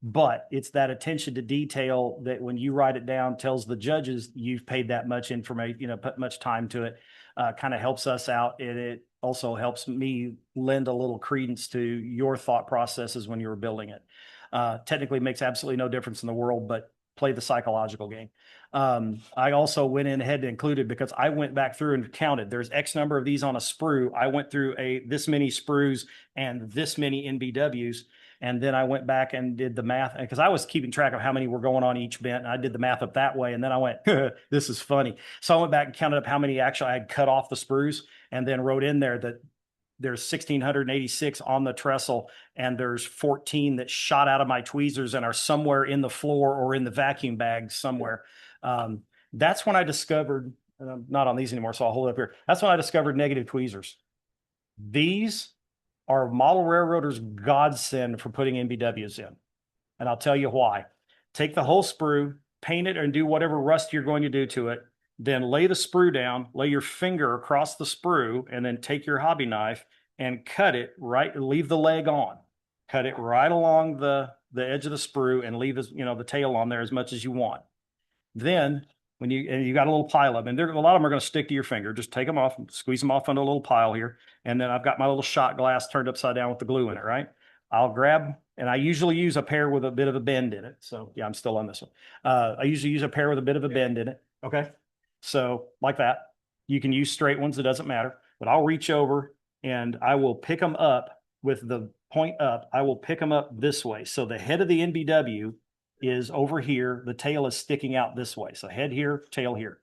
But it's that attention to detail that when you write it down tells the judges you've paid that much information, put much time to it, kind of helps us out. And it also helps me lend a little credence to your thought processes when you were building it. Technically makes absolutely no difference in the world, but play the psychological game. I also went in ahead and included because I went back through and counted. There's X number of these on a sprue. I went through this many sprues and this many NBWs. And then I went back and did the math because I was keeping track of how many were going on each bent. And I did the math up that way. And then I went, this is funny. So I went back and counted up how many actually I had cut off the sprues and then wrote in there that there's 1,686 on the trestle and there's 14 that shot out of my tweezers and are somewhere in the floor or in the vacuum bag somewhere. That's when I discovered, and I'm not on these anymore, so I'll hold it up here. That's when I discovered negative tweezers. These are model railroaders' godsend for putting MBWs in. And I'll tell you why. Take the whole sprue, paint it, and do whatever rust you're going to do to it. Then lay the sprue down, lay your finger across the sprue, and then take your hobby knife and cut it right, leave the leg on. Cut it right along the edge of the sprue and leave the tail on there as much as you want. Then when you got a little pile of them, and a lot of them are going to stick to your finger, just take them off and squeeze them off into a little pile here. And then I've got my little shot glass turned upside down with the glue in it, right? I'll grab, and I usually use a pair with a bit of a bend in it. So yeah, I'm still on this one. I usually use a pair with a bit of a bend in it. Okay. So like that, you can use straight ones. It doesn't matter, but I'll reach over and I will pick them up with the point up. I will pick them up this way. So the head of the NBW is over here. The tail is sticking out this way. So head here, tail here.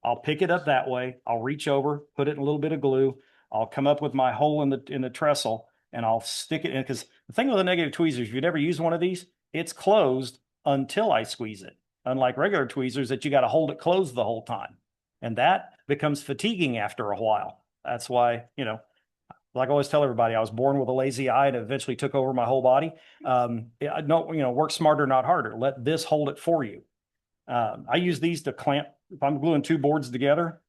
I'll pick it up that way. I'll reach over, put it in a little bit of glue. I'll come up with my hole in the trestle and I'll stick it in. Because the thing with the negative tweezers, if you've never used one of these, it's closed until I squeeze it. Unlike regular tweezers that you got to hold it closed the whole time. And that becomes fatiguing after a while. That's why, like I always tell everybody, I was born with a lazy eye and eventually took over my whole body. Work smarter, not harder. Let this hold it for you. I use these to clamp. If I'm gluing two boards together,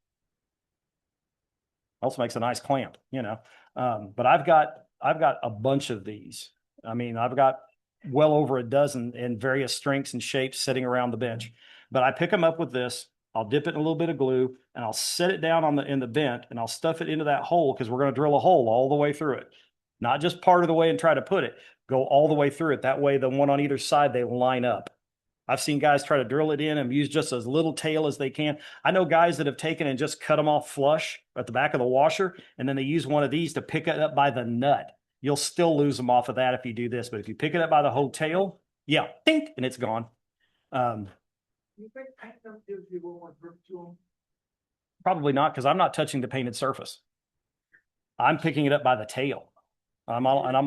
also makes a nice clamp, but I've got a bunch of these. I mean, I've got well over a dozen in various strengths and shapes sitting around the bench, but I pick them up with this. I'll dip it in a little bit of glue and I'll set it down in the vent and I'll stuff it into that hole because we're going to drill a hole all the way through it. Not just part of the way and try to put it, go all the way through it. That way, the one on either side, they line up. I've seen guys try to drill it in and use just as little tail as they can. I know guys that have taken and just cut them off flush at the back of the washer, and then they use one of these to pick it up by the nut. You'll still lose them off of that if you do this, but if you pick it up by the whole tail, yeah, think, and it's gone.
You think paint them gives you a little more grip to them?
Probably not, because I'm not touching the painted surface. I'm picking it up by the tail. I'm only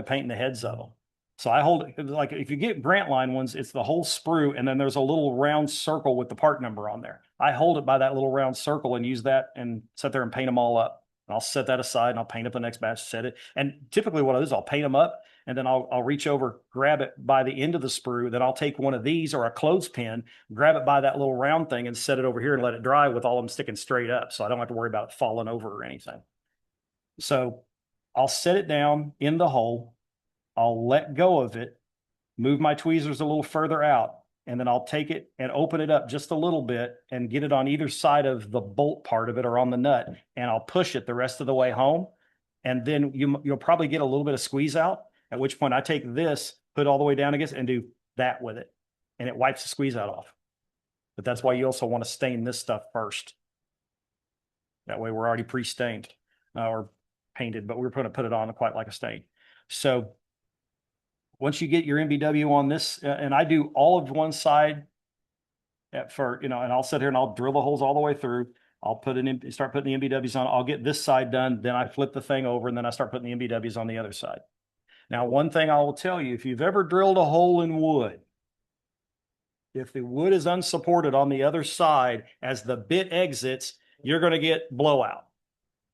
painting the heads of them. So I hold it like if you get Grant line ones, it's the whole sprue, and then there's a little round circle with the part number on there. I hold it by that little round circle and use that and sit there and paint them all up. And I'll set that aside and I'll paint up the next batch, set it. And typically what I do is I'll paint them up and then I'll reach over, grab it by the end of the sprue. Then I'll take one of these or a clothespin, grab it by that little round thing and set it over here and let it dry with all of them sticking straight up. So I don't have to worry about it falling over or anything. So I'll set it down in the hole. I'll let go of it, move my tweezers a little further out, and then I'll take it and open it up just a little bit and get it on either side of the bolt part of it or on the nut. And I'll push it the rest of the way home. And then you'll probably get a little bit of squeeze out, at which point I take this, put it all the way down again and do that with it. And it wipes the squeeze out off. But that's why you also want to stain this stuff first. That way we're already pre-stained or painted, but we're going to put it on quite like a stain. So once you get your MBW on this, and I do all of one side and I'll sit here and I'll drill the holes all the way through. I'll start putting the MBWs on. I'll get this side done. Then I flip the thing over and then I start putting the MBWs on the other side. Now, one thing I will tell you, if you've ever drilled a hole in wood, if the wood is unsupported on the other side, as the bit exits, you're going to get blowout.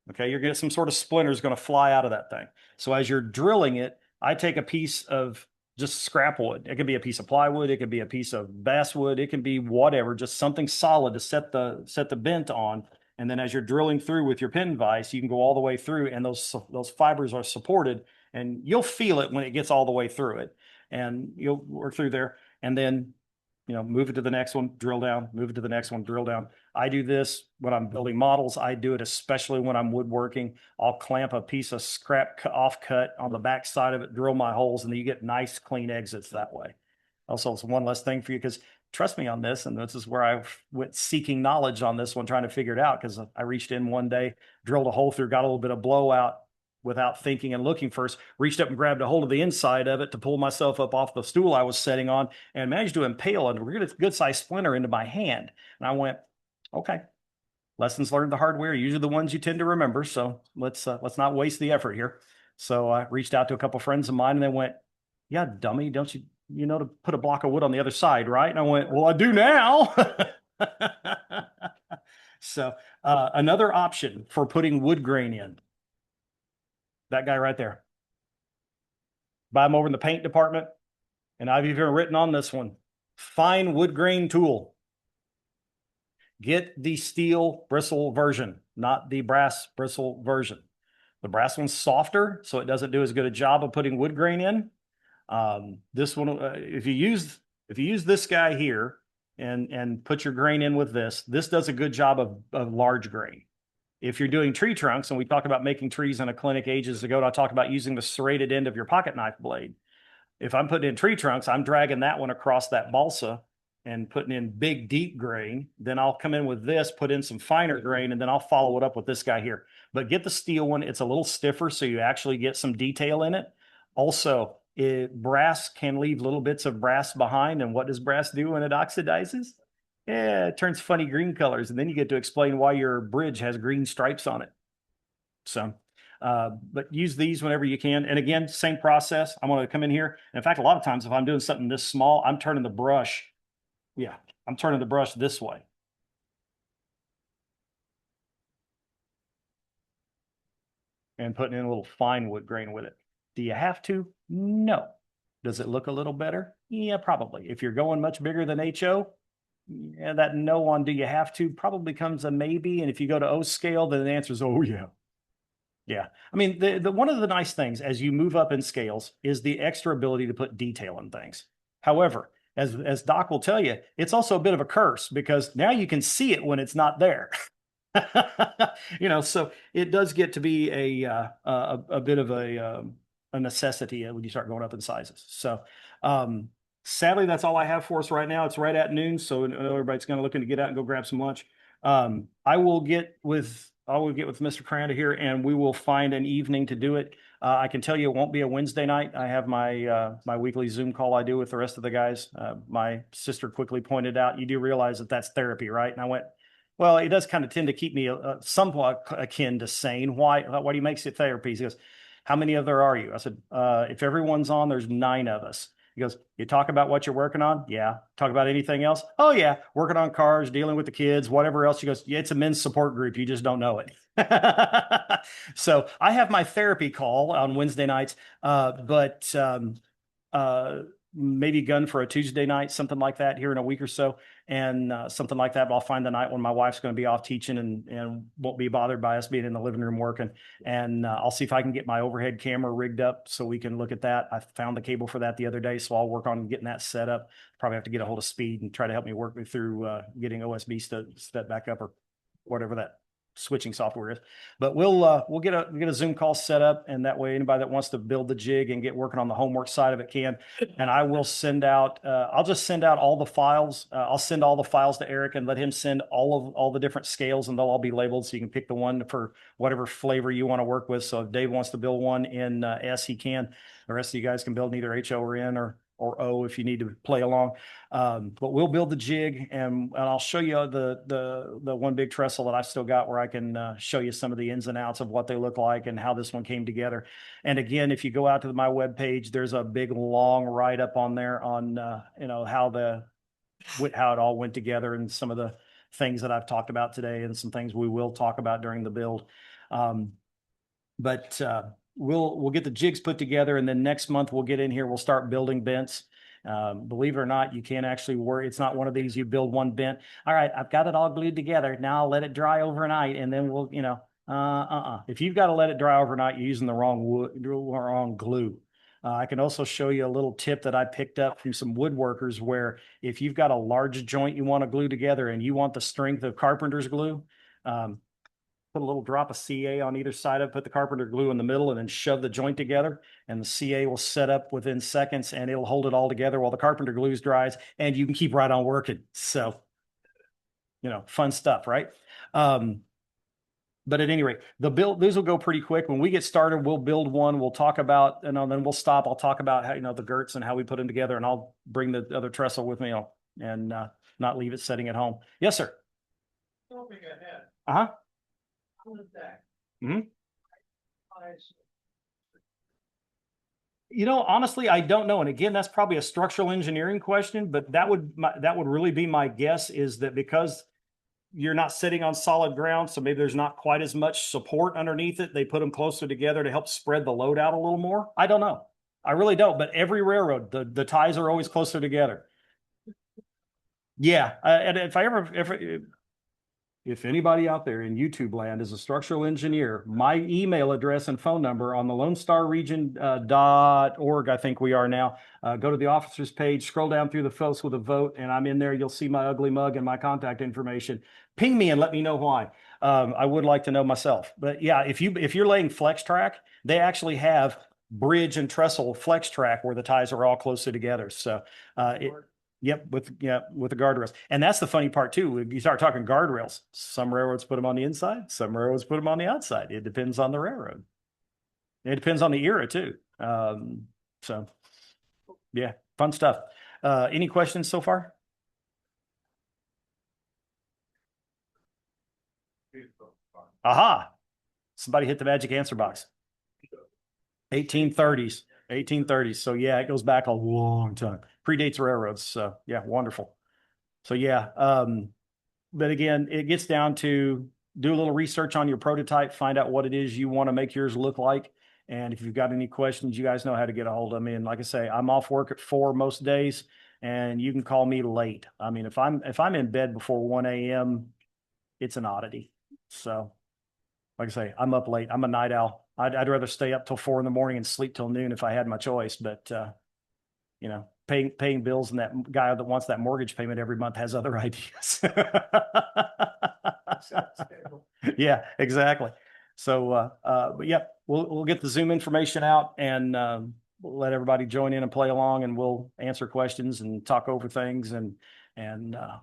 Okay, you're going to get some sort of splinter is going to fly out of that thing. So as you're drilling it, I take a piece of just scrap wood. It could be a piece of plywood, it could be a piece of basswood, it can be whatever, just something solid to set the bent on. And then as you're drilling through with your pin vise, you can go all the way through, and those fibers are supported, and you'll feel it when it gets all the way through it, and you'll work through there, and then move it to the next one, drill down, move it to the next one, drill down. I do this when I'm building models. I do it especially when I'm woodworking. I'll clamp a piece of scrap offcut on the back side of it, drill my holes, and then you get nice clean exits that way. Also, it's one less thing for you, because trust me on this, and this is where I went seeking knowledge on this one, trying to figure it out, because I reached in one day, drilled a hole through, got a little bit of blowout without thinking and looking first, reached up and grabbed a hold of the inside of it to pull myself up off the stool I was sitting on, and managed to impale a good sized splinter into my hand. And I went, okay, lessons learned the hard way are usually the ones you tend to remember. So let's not waste the effort here. So I reached out to a couple of friends of mine, and they went, yeah, dummy, don't you know to put a block of wood on the other side, right? And I went, well, I do now. So another option for putting wood grain in, that guy right there. Buy them over in the paint department. And I've even written on this one, fine wood grain tool. Get the steel bristle version, not the brass bristle version. The brass one's softer, so it doesn't do as good a job of putting wood grain in. This one, if you use this guy here and put your grain in with this does a good job of large grain. If you're doing tree trunks, and we talked about making trees in a clinic ages ago, and I talked about using the serrated end of your pocket knife blade. If I'm putting in tree trunks, I'm dragging that one across that balsa and putting in big, deep grain. Then I'll come in with this, put in some finer grain, and then I'll follow it up with this guy here. But get the steel one. It's a little stiffer, so you actually get some detail in it. Also, brass can leave little bits of brass behind. And what does brass do when it oxidizes? Yeah, it turns funny green colors, and then you get to explain why your bridge has green stripes on it. So, but use these whenever you can. And again, same process. I'm going to come in here. And in fact, a lot of times if I'm doing something this small, I'm turning the brush. Yeah, I'm turning the brush this way. And putting in a little fine wood grain with it. Do you have to? No. Does it look a little better? Yeah, probably. If you're going much bigger than HO, yeah, that no on do you have to probably becomes a maybe. And if you go to O scale, then the answer is, oh yeah. Yeah. I mean, the one of the nice things as you move up in scales is the extra ability to put detail in things. However, as Doc will tell you, it's also a bit of a curse, because now you can see it when it's not there. So it does get to be a bit of a necessity when you start going up in sizes. So, sadly, that's all I have for us right now. It's right at noon, so everybody's kind of looking to get out and go grab some lunch. I will get with Mr. Cranda here, and we will find an evening to do it. I can tell you it won't be a Wednesday night. I have my weekly Zoom call I do with the rest of the guys. My sister quickly pointed out, you do realize that that's therapy, right? And I went, well, it does kind of tend to keep me somewhat akin to sane. Why do you make it therapy? He goes, how many of there are you? I said, if everyone's on, there's 9 of us. He goes, you talk about what you're working on? Yeah. Talk about anything else? Oh yeah. Working on cars, dealing with the kids, whatever else. She goes, yeah, it's a men's support group. You just don't know it. So I have my therapy call on Wednesday nights, but maybe gun for a Tuesday night, something like that here in a week or so. And something like that. But I'll find the night when my wife's going to be off teaching and won't be bothered by us being in the living room working. And I'll see if I can get my overhead camera rigged up so we can look at that. I found the cable for that the other day, so I'll work on getting that set up. Probably have to get a hold of Speed and try to help me work me through getting OSB set back up, or whatever that switching software is. But we'll get a Zoom call set up, and that way anybody that wants to build the jig and get working on the homework side of it can. And I will send out I'll just send out all the files. I'll send all the files to Eric and let him send all the different scales, and they'll all be labeled, so you can pick the one for whatever flavor you want to work with. So if Dave wants to build one in S, he can. The rest of you guys can build in either HO or N or O if you need to play along. But we'll build the jig, and I'll show you the one big trestle that I've still got, where I can show you some of the ins and outs of what they look like and how this one came together. And again, if you go out to my webpage, there's a big long write-up on there on how how it all went together and some of the things that I've talked about today and some things we will talk about during the build. But we'll get the jigs put together, and then next month we'll get in here. We'll start building bents. Believe it or not, you can't actually worry. It's not one of these you build one bent. All right, I've got it all glued together. Now I'll let it dry overnight, and then we'll, If you've got to let it dry overnight, you're using the wrong wood, wrong glue. I can also show you a little tip that I picked up from some woodworkers, where if you've got a large joint you want to glue together and you want the strength of carpenter's glue, put a little drop of CA on either side of it, put the carpenter glue in the middle, and then shove the joint together, and the CA will set up within seconds and it'll hold it all together while the carpenter glue dries, and you can keep right on working. So, fun stuff, right? But at any rate, these will go pretty quick. When we get started, we'll build one. We'll talk about, and then we'll stop. I'll talk about how, the girts and how we put them together, and I'll bring the other trestle with me and not leave it sitting at home. Yes, sir. Uh-huh. Mm-hmm. Honestly, I don't know. And again, that's probably a structural engineering question, but that would really be my guess, is that because you're not sitting on solid ground, so maybe there's not quite as much support underneath it. They put them closer together to help spread the load out a little more. I don't know. I really don't. But every railroad, the ties are always closer together. Yeah. And if anybody out there in YouTube land is a structural engineer, my email address and phone number on the LoneStarRegion.org, I think we are now. Go to the officers page, scroll down through the folks with a vote, and I'm in there. You'll see my ugly mug and my contact information. Ping me and let me know why. I would like to know myself. But yeah, if you're laying flex track, they actually have bridge and trestle flex track where the ties are all closer together. So Yep, with the guardrails. And that's the funny part too. You start talking guardrails. Some railroads put them on the inside, some railroads put them on the outside. It depends on the railroad. It depends on the era too. So yeah, fun stuff. Any questions so far? Aha. Somebody hit the magic answer box. 1830s. 1830s. So yeah, it goes back a long time. Predates railroads. So yeah, wonderful. So yeah, but again, it gets down to do a little research on your prototype, find out what it is you want to make yours look like. And if you've got any questions, you guys know how to get a hold of me. And like I say, I'm off work at 4 most days, and you can call me late. I mean, if I'm in bed before 1 a.m., it's an oddity. So like I say, I'm up late. I'm a night owl. I'd rather stay up till 4 in the morning and sleep till noon if I had my choice. But paying bills, and that guy that wants that mortgage payment every month has other ideas. Yeah, exactly. So, but yeah, we'll get the Zoom information out, and we'll let everybody join in and play along, and we'll answer questions and talk over things, and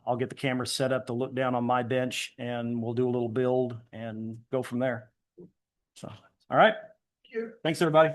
I'll get the camera set up to look down on my bench, and we'll do a little build and go from there. So, all right. Thanks, everybody.